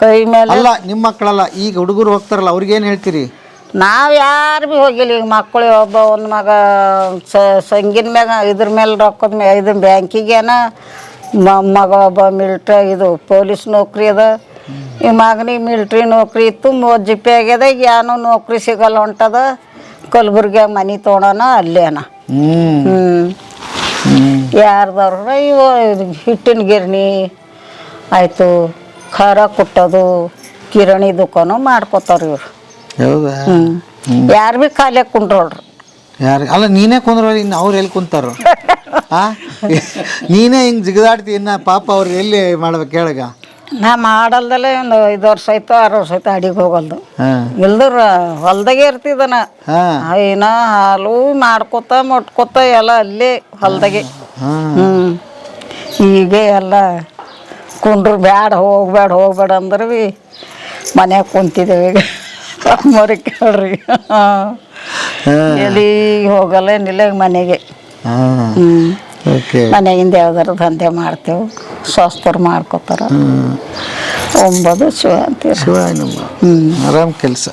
ಕೈ ಮೇಲೆ. ಅಲ್ಲ ನಿಮ್ಮ ಮಕ್ಕಳಲ್ಲ, ಈಗ ಹುಡುಗರು ಹೋಗ್ತಾರಲ್ಲ ಅವ್ರಿಗೇನು ಹೇಳ್ತೀರಿ? ನಾವು ಯಾರು ಭೀ ಹೋಗಿಲ್ಲ. ಈಗ ಮಕ್ಕಳು ಒಬ್ಬ ಒಂದು ಮಗ ಸಂಗಿನ ಮ್ಯಾಗ ಇದ್ರ ಮೇಲೆ ರೊಕ್ಕದ ಮ್ಯಾಗ ಇದು ಬ್ಯಾಂಕಿಗೇನ ಮಗ ಒಬ್ಬ ಮಿಲ್ಟ್ರಿ ಇದು ಪೊಲೀಸ್ ನೌಕರಿ ಅದ. ಈ ಮಗನಿಗೆ ಮಿಲ್ಟ್ರಿ ನೌಕರಿ ಇತ್ತು, 30 ಜಿಪ್ಪೆ ಆಗ್ಯದ. ಈಗ ಏನೋ ನೌಕರಿ ಸಿಗಲ್ಲ ಹೊಂಟದ. ಕಲಬುರ್ಗಿಯಾಗ ಮನೆ ತೊಗೊಳೋಣ ಅಲ್ಲೇನ. ಯಾರ್ದವ್ರ ಇವು ಹಿಟ್ಟಿನ ಗಿರಣಿ ಆಯಿತು, ಖಾರ ಕುಟ್ಟೋದು, ಕಿರಾಣಿ ದುಕಾನು ಮಾಡ್ಕೋತಾರ ಇವ್ರು. ಹೌದಾ? ಯಾರು ಭೀ ಖಾಲಿಯಾಗಿ ಕುಂಡ್ರೋಳ್ರಿ. ಯಾರು ಅಲ್ಲ, ನೀನೇ ಕುಂದ್ರ ಇನ್ನು ಅವ್ರು ಎಲ್ಲಿ ಕುಂತಾರ? ನೀನೇ ಹಿಂಗೆ ಜಿಗದಾಡ್ತಿ, ಇನ್ನು ಪಾಪ ಅವ್ರು ಎಲ್ಲಿ ಮಾಡ್ಬೇಕು ಹೇಳಗ? ನಾ ಮಾಡಲ್ದಲ್ಲೇ ಒಂದು 5 ವರ್ಷ ಆಯ್ತು 6 ವರ್ಷ ಆಯ್ತು ಅಡಿಗೆ ಹೋಗಲ್ದು. ಇಲ್ದ್ರ ಹೊಲ್ದಾಗೆ ಇರ್ತಿದ್ದನ. ಏನ ಹಾಲು ಮಾಡ್ಕೊತ ಮುಟ್ಕೊತ ಎಲ್ಲ ಅಲ್ಲೇ ಹೊಲ್ದಾಗೆ. ಈಗ ಎಲ್ಲ ಕುಂಡ್ರು ಬ್ಯಾಡ ಹೋಗ್ಬೇಡ ಅಂದ್ರೆ ಭೀ ಮನ್ಯಾಗ ಕುಂತಿದ್ದೇವೆ. ಈಗ ಮರಿ ಕೇಳ್ರಿ ಎಲ್ಲಿ ಹೋಗಲ್ಲ ಏನಿಲ್ಲ ಮನೆಗೆ. ಮನೆಗಿಂದ ಯಾವ್ದಾರ ದಂಧೆ ಮಾಡ್ತೇವೆ. ಸ್ವಸ್ಥರು ಮಾಡ್ಕೋತಾರ. ಒಂಬದು ಶಿವ ಅಂತೀರ. ಆರಾಮ್ ಕೆಲಸ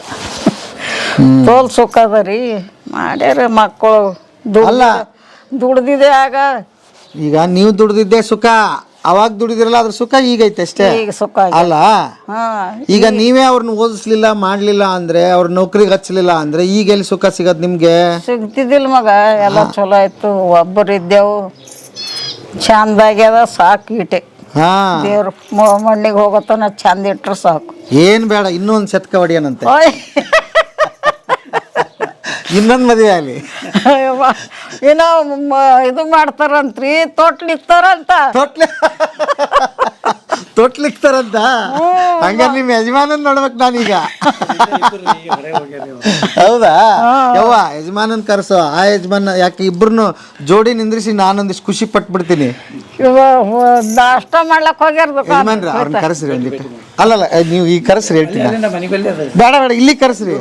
ತೋಲ್ ಸುಖ ಅದ ರೀ. ಮಾಡ್ಯಾರ ಮಕ್ಕಳು ದುಡ್ದಿದೆ ಆಗ. ಈಗ ನೀವು ದುಡ್ದಿದ್ದೆ ಸುಖ, ಅವಾಗ ದುಡಿದಿರಲ್ಲ ಅದ್ರ ಸುಖ ಈಗೈತೆ ಅಷ್ಟೇ. ಈಗ ಸುಖ ಅಲ್ಲ, ಈಗ ನೀವೇ ಅವ್ರನ್ನ ಓದಿಸ್ಲಿಲ್ಲ ಮಾಡ್ಲಿಲ್ಲ ಅಂದ್ರೆ, ಅವ್ರ ನೌಕರಿಗೆ ಹಚ್ಚಲಿಲ್ಲ ಅಂದ್ರೆ ಈಗ ಎಲ್ಲಿ ಸುಖ ಸಿಗತ್ ನಿಮ್ಗೆ? ಸಿಗ್ತಿದ್ದಿಲ್ಲ ಮಗ. ಎಲ್ಲ ಚಲೋ ಆಯ್ತು. ಒಬ್ಬರು ಇದ್ದೆವು, ಚಂದಾಗ್ಯದ ಸಾಕು. ಇಟೆ ದೇವ್ರ ಮಣ್ಣಿಗೆ ಹೋಗತ್ತನ ಚಂದ ಇಟ್ರೆ ಸಾಕು. ಏನ್ ಬೇಡ, ಇನ್ನೊಂದು ಶತಕ ಹೊಡಿಯನಂತೆ. ಇನ್ನೊಂದು ಮದುವೆ ಆಗಲಿ. ಏನೋ ಇದು ಮಾಡ್ತಾರಂತ್ರಿ, ತೊಟ್ಲಿಕ್ತಾರಂತ. ತೊಟ್ಲಿಕ್ತಾರಂತ? ಹಂಗಾರೆ ನಿಮ್ಮ ಯಜಮಾನನ್ ನೋಡ್ಬೇಕು ನಾನೀಗ. ಹೌದಾ? ಯವ್ವ ಯಜಮಾನನ್ ಕರ್ಸೋ. ಆ ಯಜಮಾನ ಯಾಕೆ ಇಬ್ರು ಜೋಡಿ ನಿಂದ್ರಿಸಿ ನಾನೊಂದಿಷ್ಟು ಖುಷಿ ಪಟ್ಬಿಡ್ತೀನಿ. ನಾಷ್ಟ ಮಾಡ್ಲಕ್ ಹೋಗ್ಯಾರ ಯಜಮಾನ್ರ ಅವ್ರನ್ನ ಕರೆಸ್ರಿ ಒಂದಿಟ್ಟು. ಅಲ್ಲಲ್ಲ, ನೀವು ಈಗ ಕರೆಸ್ರಿ ಹೇಳ್ತೀನಿ. ಬೇಡ ಇಲ್ಲಿ ಕರೆಸ್ರಿ.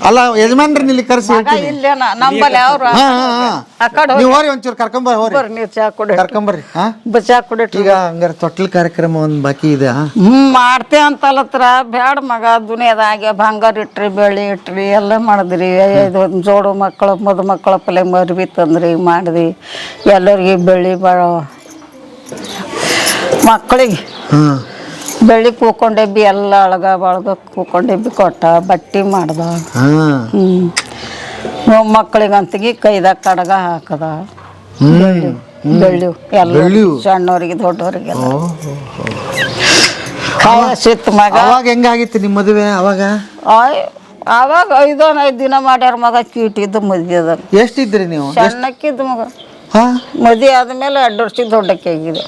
ಅಲ್ಲ ಯಜಮಾನ್ರನ್ನ ಇಲ್ಲಿ ಕರೆಸಿ ಹೇಳ್ತೀನಿ. ನೀವು ಹೋರಿ ಒಂಚೂರು ಕರ್ಕೊಂಬರ್. ಹೋರಿ ಕರ್ಕೊಂಬರ್ರಿ. ಚಾ ಕುಡಿ. ಈಗ ಹಂಗಾರೆ ತೊಟ್ಲ ಕಾರ್ಯಕ್ರಮ ಒಂದು ಬಾಕಿ ಇದೆ. ಮಾಡ್ತೇ ಅಂತಲತ್ರ ಬ್ಯಾಡ ಮಗ. ದುನಿಯಾದಾಗೆ ಬಂಗಾರ ಇಟ್ರಿ, ಬೆಳ್ಳಿ ಇಟ್ರಿ, ಎಲ್ಲ ಮಾಡಿದ್ರಿ. ಜೋಡು ಮಕ್ಕಳು ಮದುಮಕ್ಕಳ ಪಲ್ಲೆ ಮರ್ಬಿ ತಂದ್ರಿ, ಮಾಡಿದ್ವಿ. ಎಲ್ಲರಿಗೆ ಬೆಳ್ಳಿ ಮಕ್ಕಳಿಗೆ ಬೆಳ್ಳಿ ಕೂಕೊಂಡೆಬ್ಬಿ ಎಲ್ಲ ಬಳಗ ಕೂಕೊಂಡೆಬ್ಬಿ ಕೊಟ್ಟ, ಬಟ್ಟೆ ಮಾಡ್ದ. ಮಕ್ಕಳಿಗಂತಗಿ ಕೈದಾಗ ಕಡಗ ಹಾಕದ. ಬೆಳ್ಳಿ ಎಲ್ಲ ಸಣ್ಣವ್ರಿಗೆ ದೊಡ್ಡವ್ರಿಗೆಲ್ಲ ಕಾಯಸಿತ್ತು ಮಗ. ಅವಾಗ ಹೆಂಗಾಗಿತ್ತು ನಿಮ್ಮ ಮದುವೆ? ಅವಾಗ 5 ದಿನ ಮಾಡ್ಯಾರ ಮಗ. ಕೀಟಿದ್ದು ಮದ್ವೆ ಅದ. ಎಷ್ಟಿದ್ರಿ ನೀವು? ಸಣ್ಣಕ್ಕಿದ್ದು ಮಗ. ಮದ್ವೆ ಆದ್ಮೇಲೆ 2 ವರ್ಷ ದೊಡ್ಡಕ್ಕೆ ಆಗಿದೆ.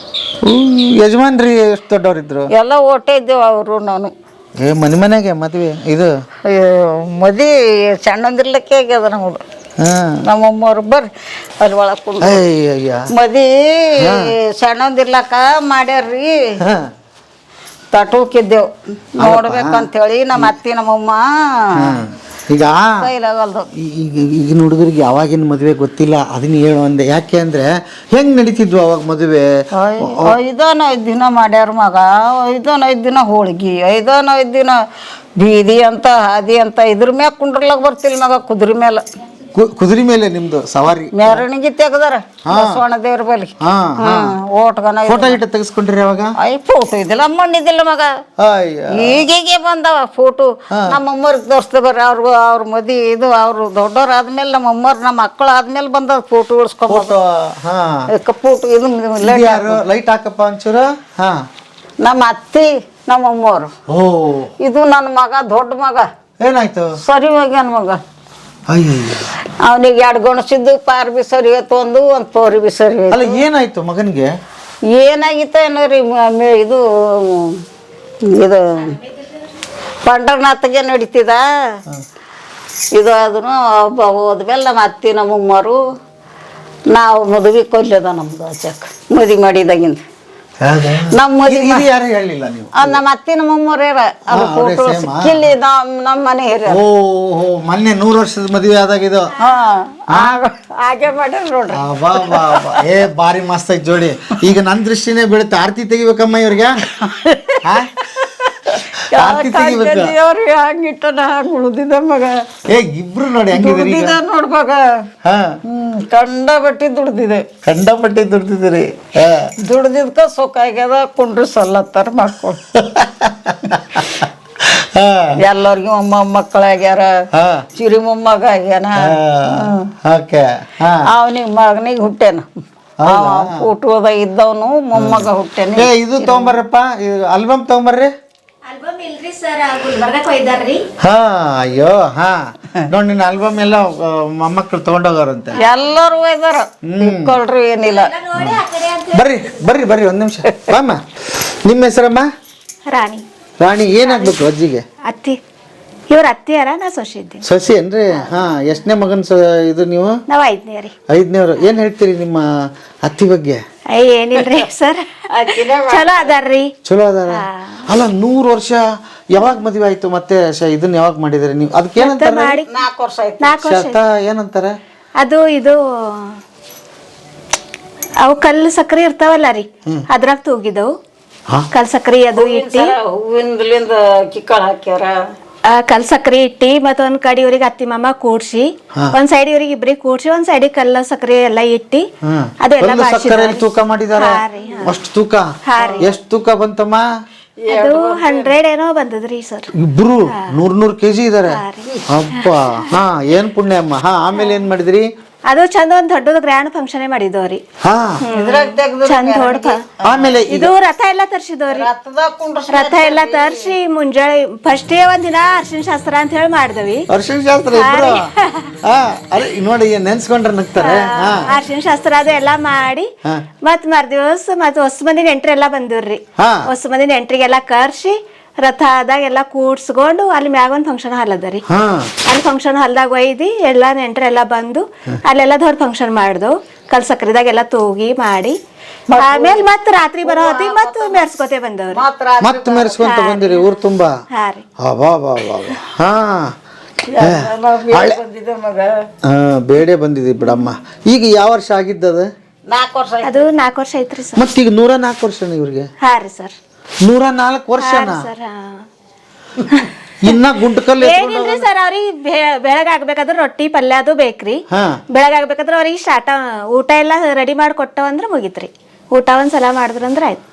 ಯಜಮಾನ್ರಿ ಎಷ್ಟು ದೊಡ್ಡವ್ರಿದ್ರು? ಎಲ್ಲ ಓಟೆ ಇದ್ದೇವೆ ಅವರು ನಾನು. ಮನೆಗೆ ಮದ್ವೆ ಇದು ಮದಿ ಸಣ್ಣಂದಿರ್ಲಿಕ್ಕೆ ಆಗ್ಯದ ನಮ್ದು. ನಮ್ಮಮ್ಮವ್ರು ಬರ್ರಿ ಅಲ್ಲಿ ಒಳಗ್ ಮದಿ ಸಣ್ಣಂದಿರ್ಲಕ್ಕ ಮಾಡ್ಯಾರ್ರಿ. ತಟುಕಿದ್ದೆವು ನೋಡ್ಬೇಕಂತೇಳಿ ನಮ್ಮ ಅತ್ತಿ ನಮ್ಮಮ್ಮ ಈಗ ಕೈಲಾಗಲ್ದು. ಈಗಿನ ಹುಡುಗರಿಗೆ ಯಾವಾಗಿನ ಮದುವೆ ಗೊತ್ತಿಲ್ಲ, ಅದನ್ನ ಹೇಳು ಅಂದೆ. ಯಾಕೆ ಅಂದ್ರೆ ಹೆಂಗ್ ನಡೀತಿದ್ವು ಅವಾಗ ಮದುವೆ? 5 ದಿನ ಮಾಡ್ಯಾರ ಮಗ. 5 ದಿನ ಹೋಳ್ಗಿ, 5 ದಿನ ಬೀದಿ ಅಂತ ಹಾದಿ ಅಂತ. ಇದ್ರ ಮ್ಯಾಗ ಕುಂಡ್ರಲಾಗ ಬರ್ತಿಲ್ಲ ಮಗ, ಕುದುರೆ ಮೇಲೆ. ಕುದುರೆ ಮೇಲೆ ನಿಮ್ದು ಸವಾರಿ? ಮೆರವಣಿಗೆ ತೆಗ್ದಾರ ಬಸವಣ್ಣ ದೇವ್ರ ಬಲಿ. ಓಟ್ಗನ ಫೋಟೋ ಗಿಟ ತೆಗೆಸ್ಕೊಂಡ್ರಿ ಅವಾಗ? ಫೋಟೋ ಇದ್ದಿಲ್ಲ, ಮಣ್ಣಿದ್ದಿಲ್ಲ ಮಗ. ಈಗೀಗೆ ಬಂದವ ಫೋಟೋ. ನಮ್ಮ ಅಮ್ಮರಿಗೆ ತೋರಿಸ್ದೆ ಬರ್ರಿ. ಅವ್ರ ಮದಿ ಇದು ಅವ್ರು ದೊಡ್ಡವ್ರು ಆದ್ಮೇಲೆ, ನಮ್ಮ ಅಮ್ಮರು ನಮ್ಮ ಮಕ್ಕಳು ಆದ್ಮೇಲೆ ಬಂದ ಫೋಟೋ ಉಳಿಸ್ಕೊಬೋದು. ಫೋಟೋ ಇದು ಲೈಟ್ ಹಾಕಪ್ಪ ಒಂಚೂರು. ನಮ್ಮ ಅತ್ತಿ ನಮ್ಮ ಅಮ್ಮವ್ರು. ಇದು ನನ್ನ ಮಗ, ದೊಡ್ಡ ಮಗ. ಏನಾಯ್ತು? ಸರಿ ಹೋಗ್ಯಾನ ಮಗ. ಅವನಿಗೆ 2 ಗಣಸಿದ್ದು ಪಾರ್ ಬಿ ಸರಿ ಹೋಯ್ತು, ಒಂದು ಪೋರಿ ಬಿ ಸರಿ ಹೋಯ್ತು. ಅಲ್ಲ ಏನಾಯ್ತು ಮಗನಿಗೆ? ಏನಾಗಿತ್ತ ಏನೋ ರೀ, ಇದು ಪಂಡರನಾಥಗೆ ನಡೀತಿದ ಇದು. ಅದನ್ನು ಒಬ್ಬ ಹೋದ್ಮೇಲೆ ನಮ್ಮ ಅತ್ತಿ ನಮ್ಮ ಅಮ್ಮರು ನಾವು ಮದುವೆ ಕೊಲ್ಲದ ನಮ್ದು ಆಚಕ್ ಮದುವೆ ಮಾಡಿದಾಗಿಂದ. ನಮ್ಮ ಮದುವೆ ಯಾರು ಹೇಳಿಲ್ಲ ನೀವು? ನಮ್ಮ ಅತ್ತಿ ನಮ್ಮ ಅಮ್ಮರೇರ ಅದು ಫೋಟೋ ಸಿಕ್ಕಿಲ್ಲಿ ನಮ್ಮ ಮನೆ ಹಿರಿಯ. ಮೊನ್ನೆ 100 ವರ್ಷದ ಮದುವೆ ಆದಾಗ ಇದು ಹಾಗೆ ಮಾಡ್ಯಾರ ನೋಡ್ರಿ. ಏ ಬಾರಿ ಮಸ್ತ್ ಐತಿ ಜೋಡಿ. ಈಗ ನನ್ನ ದೃಷ್ಟಿನೇ ಬೀಳುತ್ತೆ. ಆರತಿ ತೆಗಿಬೇಕಮ್ಮ ಇವ್ರಿಗೆ. ಅವ್ರಿಗೆ ಹಂಗಿಟ್ಟನ ಹಂಗ ಉಳ್ದಿದ ಮಗ. ಇಬ್ರು ನೋಡಿ ಹೆಂಗಿದ್ರಿ ನೋಡ್ಬಾಗ. ಕಂಡಪಟ್ಟಿ ದುಡ್ದಿದೆ. ಕಂಡಪಟ್ಟಿ ದುಡ್ದಿದ್ರಿ. ದುಡ್ದಿದ್ಕ ಸೊಕ್ಕ ಆಗ್ಯದ, ಕುಂಡ್ರಿ ಸಲ್ಲತ್ತಾರ ಮಕ್ಕಳು. ಎಲ್ಲರಿಗೂ ಮೊಮ್ಮಕ್ಕಳಾಗ್ಯಾರ, ಚಿರಿ ಮೊಮ್ಮಗ ಆಗ್ಯಾನ. ಅವನಿಗೆ ಮಗನಿಗೆ ಹುಟ್ಟೇನ, ಹುಟ್ಟುವುದ ಇದ್ದವನು ಮೊಮ್ಮಗ ಹುಟ್ಟೇನ. ಇದು ತಗೊಂಬರ್ರಪ್ಪ, ಆಲ್ಬಮ್ ತಗೊಂಬರ್ರಿ. ಆಲ್ಬಮ್ ಇಲ್ರಿ ಸರ್, ಗುಲ್ಬರ್ಗಕ್ಕೆ ಒಯ್ದಾರ್ರಿ. ಅಯ್ಯೋ ನೋಡಿ, ನಿನ್ನ ಆಲ್ಬಮ್ ಎಲ್ಲ ಮೊಮ್ಮಕ್ಕಳು ತಗೊಂಡೋಗಾರಂತೆ. ಎಲ್ಲರೂ ಒಯ್ದಾರ, ಇಟ್ಕೊಳ್ರಿ ಏನಿಲ್ಲ. ಬರ್ರಿ ಬರ್ರಿ ಬರ್ರಿ, 1 ನಿಮಿಷ ಬಾಮ್ಮ. ನಿಮ್ಮ ಹೆಸರಮ್ಮ? ರಾಣಿ. ರಾಣಿ. ಏನಾಗ್ಬೇಕು ಅಜ್ಜಿಗೆ? ಅತ್ತಿ. ಇವ್ರ ಅತ್ತಿಯಾರ, ನಾ ಸೊಸಿ ಇದ್ದೀನಿ. ಸೊಸಿ ಏನ್ರಿ? ಎಷ್ಟನೇ ಮಗನ್ ಇದು ನೀವು? ನಾವು 5ನೇ ರೀ. 5ನೇವ್ರು. ಏನ್ ಹೇಳ್ತೀರಿ ನಿಮ್ಮ ಅತ್ತಿ ಬಗ್ಗೆ? ಏನಿಲ್ರಿ ಸರ್, ಚಲೋ ಅದಾರ್ರಿ. ಚಲೋ ಅದಾರ. ಅಲ್ಲ 100 ವರ್ಷ ಯಾವಾಗ ಮದುವೆ ಆಯ್ತು? ಮತ್ತೆ ಇದನ್ನ ಯಾವಾಗ ಮಾಡಿದ್ರಿ ನೀವು? ಅದಕ್ಕೆ ಏನಂತಾರೆ? 4 ವರ್ಷ ಆಯ್ತು. 4 ವರ್ಷ ಏನಂತಾರೆ ಅದು? ಇದು ಅವು ಕಲ್ಲು ಸಕ್ರೆ ಇರ್ತಾವಲ್ಲ ರೀ, ಅದ್ರಾಗ ತೂಗಿದವು ಕಲ್ ಸಕ್ರಿ. ಅದು ಇಟ್ಟಿ ಹೂವಿಂದ ಕಿಕ್ಕಳ ಹಾಕ್ಯಾರ. ಕಲ್ ಸಕ್ರಿ ಇಟ್ಟಿ ಮತ್ತ ಒಂದ್ ಕಡೆ ಇವ್ರಿಗೆ ಅತ್ತಿ ಮಾಮ ಕೂಡ್ಸಿ, ಒಂದ್ ಸೈಡ್ ಇವ್ರಿಗೆ ಇಬ್ರಿಗೆ ಕೂಡ್ಸಿ, ಒಂದ್ ಸೈಡ್ ಕಲ್ಲ ಸಕ್ರಿ ಎಲ್ಲ ಇಟ್ಟಿ ಅದೆಲ್ಲ ತೂಕ ಮಾಡಿದಾರ. ಅಷ್ಟು ತೂಕ? ಎಷ್ಟು ತೂಕ ಬಂತಮ್ಮ? ಅದು 100 ಏನೋ ಬಂದದ್ರಿ ಸರ್. ಇಬ್ರು 100 kg ಇದಾರೆ. ಅಪ್ಪ. ಏನ್ ಪುಣ್ಯ ಅಮ್ಮ. ಆಮೇಲೆ ಏನ್ ಮಾಡಿದ್ರಿ? ಅದು ಚಂದ ಒಂದ್ ದೊಡ್ಡದ ಗ್ರ್ಯಾಂಡ್ ಫಂಕ್ಷನ್ ಮಾಡಿದವ್ರಿ. ಚಂದ ದೊಡ್ಡ. ಆಮೇಲೆ ಇದು ರಥ ಎಲ್ಲಾ ತರ್ಸಿದವ್ರಿ. ರಥ ಎಲ್ಲಾ ತರ್ಸಿ ಮುಂಜಾನೆ ಫಸ್ಟ್ ಒಂದ್ ದಿನ ಅರ್ಶಿನ ಶಾಸ್ತ್ರ ಅಂತ ಹೇಳಿ ಮಾಡಿದವಿ. ಅರ್ಶಿನ ಶಾಸ್ತ್ರ ಇಬ್ರು? ನೋಡಿ ನೆನ್ಸ್ಕೊಂಡ್ರೆ ನಗ್ತಾರೆ. ಅರ್ಶಿನ ಶಾಸ್ತ್ರ ಅದು ಎಲ್ಲಾ ಮಾಡಿ ಮತ್ ಮರ್ದಿವಸ ಮತ್ ಹೊಸ ಮಂದಿ ನೆಂಟ್ರಿ ಎಲ್ಲಾ ಬಂದಿವ್ರಿ. ಹೊಸ ಮಂದಿ ನೆಂಟ್ರಿಗೆಲ್ಲಾ ಕರ್ಸಿ ರಥ ಆದಾಗ ಎಲ್ಲ ಕೂಡ್ಸ್ಕೊಂಡು ಅಲ್ಲಿ ಮ್ಯಾಗ ಒಂದು ಫಂಕ್ಷನ್ ಹಾಲ್ ಅದ ರೀ. ಅಲ್ಲಿ ಫಂಕ್ಷನ್ ಹಾಲ್ದಾಗ ಒಯ್ದು ಎಲ್ಲ ನೆಂಟ್ರೆಲ್ಲ ಬಂದು ಅಲ್ಲೆಲ್ಲ ದೊಡ್ಡ ಫಂಕ್ಷನ್ ಮಾಡ್ದವು. ಕಲ್ ಸಕ್ರಿದಾಗ ಎಲ್ಲ ತೂಗಿ ಮಾಡಿ ಆಮೇಲೆ ಮತ್ ರಾತ್ರಿ ಬರೋ ಹೊತ್ತಿಗೆ ಮತ್ ಮೆರ್ಸ್ಕೊತೆ ಬಂದವ್ರಿ. ಮತ್ ಮೆರ್ಸ್ಕೊಂತ ಬಂದಿರಿ ಊರ್ ತುಂಬಾ? ಹಾ ರೀ. ಬೇಡೆ ಬಂದಿದ್ರಿ ಬಿಡಮ್ಮ. ಈಗ ಯಾವ ವರ್ಷ ಆಗಿದ್ದದ? 4 ವರ್ಷ. ಅದು 4 ವರ್ಷ ಐತ್ರಿ ಸರ್. ಮತ್ತೀಗ 104 ವರ್ಷ ಇವ್ರಿಗೆ? ಹಾ ರೀ ಸರ್. 104 ವರ್ಷನ? ಇನ್ನ ಗುಂಟಕಲ್ ಏನಿಲ್ರಿ ಸರ್, ಅವ್ರಿಗೆ ಬೆಳಗ್ ಆಗ್ಬೇಕಾದ್ರೆ ರೊಟ್ಟಿ ಪಲ್ಯ ಅದು ಬೇಕ್ರಿ. ಬೆಳಗ್ ಆಗ್ಬೇಕಾದ್ರೆ ಅವ್ರಿಗೆ ಸ್ಟಾರ್ಟ್ ಊಟ ಎಲ್ಲ ರೆಡಿ ಮಾಡಿ ಕೊಟ್ಟವಂದ್ರ ಮುಗಿತ್ರಿ. ಊಟ ಒಂದ್ಸಲ ಮಾಡಿದ್ರಂದ್ರ ಆಯ್ತು.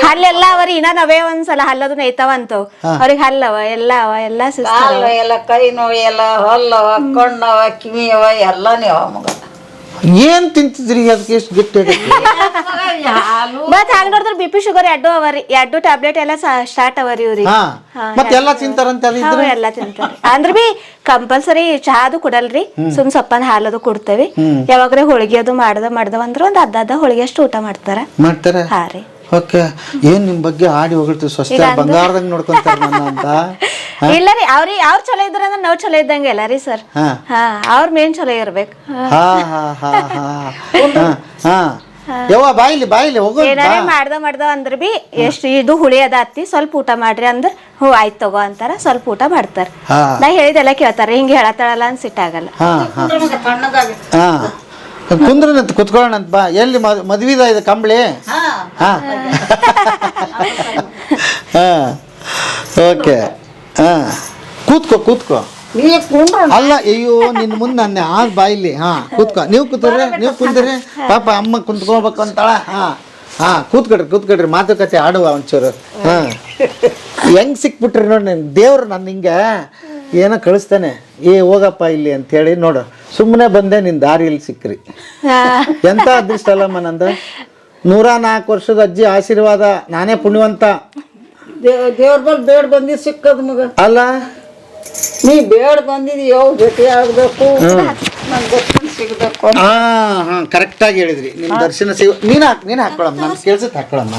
ಹಲ್ಲೆಲ್ಲ ಅವ್ರಿ ಇನ್ನ ನಾವೇ ಒಂದ್ಸಲ ಹಲ್ಲದು ನೈತಾವಂತ ಅವ್ರಿಗೆ ಹಲ್ಲವ ಎಲ್ಲ ಅವ ಎಲ್ಲ ಎಲ್ಲ ಕೈ ನೋವು ಎಲ್ಲ ಹಲ್ಲವ ಕಣ್ಣವ ಕಿವಿಯವ ಎಲ್ಲ ನೀವ ಮಗ. ಏನ್ ತಿಂತಿದ್ರಿ? ಅದಕ್ಕೆ ಎಷ್ಟು ಗಟ್ಟಿ ಆಗತ್ತೆ? ಮತ್ ಹಂಗ ನೋಡಿದ್ರ BP ಶುಗರ್ 2 ಅವರಿ. 2 ಟ್ಯಾಬ್ಲೆಟ್ ಎಲ್ಲ ಸ್ಟಾರ್ಟ್ ಅವರಿ ಇವ್ರಿ. ಮತ್ತೆ ಎಲ್ಲಾ ತಿಂತಾರಂತ? ಎಲ್ಲ ತಿಂತಾರ ಅಂದ್ರ ಬಿ ಕಂಪಲ್ಸರಿ ಚಹಾದು ಕುಡಲ್ರಿ. ಸುಮ್ ಸಪ್ಪನ ಹಾಲದು ಕುಡ್ತೇವಿ. ಯಾವಾಗ್ರೆ ಹೋಳಿಗೆ ಅದು ಮಾಡ್ದವ ಅಂದ್ರ ಒಂದ್ ಅರ್ಧ ಹೋಳಿಗೆ ಅಷ್ಟು ಊಟ ಮಾಡ್ತಾರ. ಹಾ ರೀ. ಓಕೆ. ಏನ್ ನಿಮ್ ಬಗ್ಗೆ ಆಡಿ ಹೋಗಿರ್ತೀವಿ, ಸ್ವಸ್ಥ ಬಂಗಾರದಂಗ ನೋಡ್ಕೊಂತಾರ ನನ್ನ ಅಂತ. ಇಲ್ಲ ರೀ, ಅವ್ರ ಚಲೋ ಇದ್ರ ಅಂದ್ರೆ ನಾವ್ ಚಲೋ ಇದ್ದಂಗೆ ಎಲ್ಲ ರೀ ಸರ್. ಅವ್ರ ಮೇನ್ ಚಲೋ ಇರ್ಬೇಕು. ಯವ್ವ ಬಾಯಿಲಿ ಹೋಗೋ ಏನಾರೇ ಮಾಡ್ದ ಅಂದ್ರ ಬಿ ಎಷ್ಟು ಇದು ಹುಳಿ ಅದ ಅತ್ತಿ ಸ್ವಲ್ಪ ಊಟ ಮಾಡ್ರಿ ಅಂದ್ರ ಹ್ಞೂ ಆಯ್ತು ತಗೋ ಅಂತಾರ, ಸ್ವಲ್ಪ ಊಟ ಮಾಡ್ತಾರ. ನಾ ಹೇಳಿದೆಲ್ಲ ಕೇಳ್ತಾರ, ಹಿಂಗೆ ಹೇಳತ್ತಾಳಲ್ಲ ಅಂತ ಸಿಟ್ಟಾಗಲ್ಲ. ಕುಂದ್ರನಂತ ಕುತ್ಕೊಳ್ಳೋಣಂತ ಬಾ. ಎಲ್ಲಿ ಮದ್ವಿದ ಇದು ಕಂಬಳಿ? ಹಾ ಓಕೆ. ಕೂತ್ಕೋ. ಅಲ್ಲ, ಅಯ್ಯೋ ನಿನ್ನ ಮುಂದೆ ನನ್ನ ಬಾಯಿಲಿ. ಕೂತ್ಕೋ. ನೀವು ಕುಂದ್ರಿ ಪಾಪ ಅಮ್ಮ ಕುಂತ್ಕೋಬೇಕು ಅಂತಾಳ. ಕೂತ್ಕೊಡ್ರಿ ಮಾತುಕತೆ ಆಡುವ ಒಂಚೂರು. ಹೆಂಗ್ ಸಿಕ್ಬಿಟ್ರಿ ನೋಡಿ ದೇವ್ರು. ನಾನು ಹಿಂಗೆ ಏನೋ ಕಳಿಸ್ತಾನೆ, ಹೋಗಪ್ಪ ಇಲ್ಲಿ ಅಂತೇಳಿ ನೋಡು, ಸುಮ್ಮನೆ ಬಂದೆ, ನಿನ್ನ ದಾರಿಯಲ್ಲಿ ಸಿಕ್ಕ್ರಿ. ಎಂತ ಅದೃಷ್ಟ ಅಲ್ಲಮ್ಮ ನಂದು. 104 ವರ್ಷದ ಅಜ್ಜಿ ಆಶೀರ್ವಾದ. ನಾನೇ ಪುಣ್ಯವಂತ. ದೇವ್ರ ಬಲ್ ಬೇಡ ಬಂದಿ ಸಿಕ್ಕದ ಮಗ. ಅಲ್ಲ, ನೀ ಬೇಡ ಬಂದಿದ್ ಯಾವ ಭೇಟಿ ಆಗ್ಬೇಕು, ಸಿಗ್ಬೇಕು. ಕರೆಕ್ಟಾಗಿ ಹೇಳಿದ್ರಿ. ನಿಮ್ಮ ದರ್ಶನ ಸಿಗ ನೀನು ಹಾಕೊಳಮ್ಮ, ನಾನು ಕೇಳ್ಸಕ್ಕೆ ಹಾಕೊಳಮ್ಮ.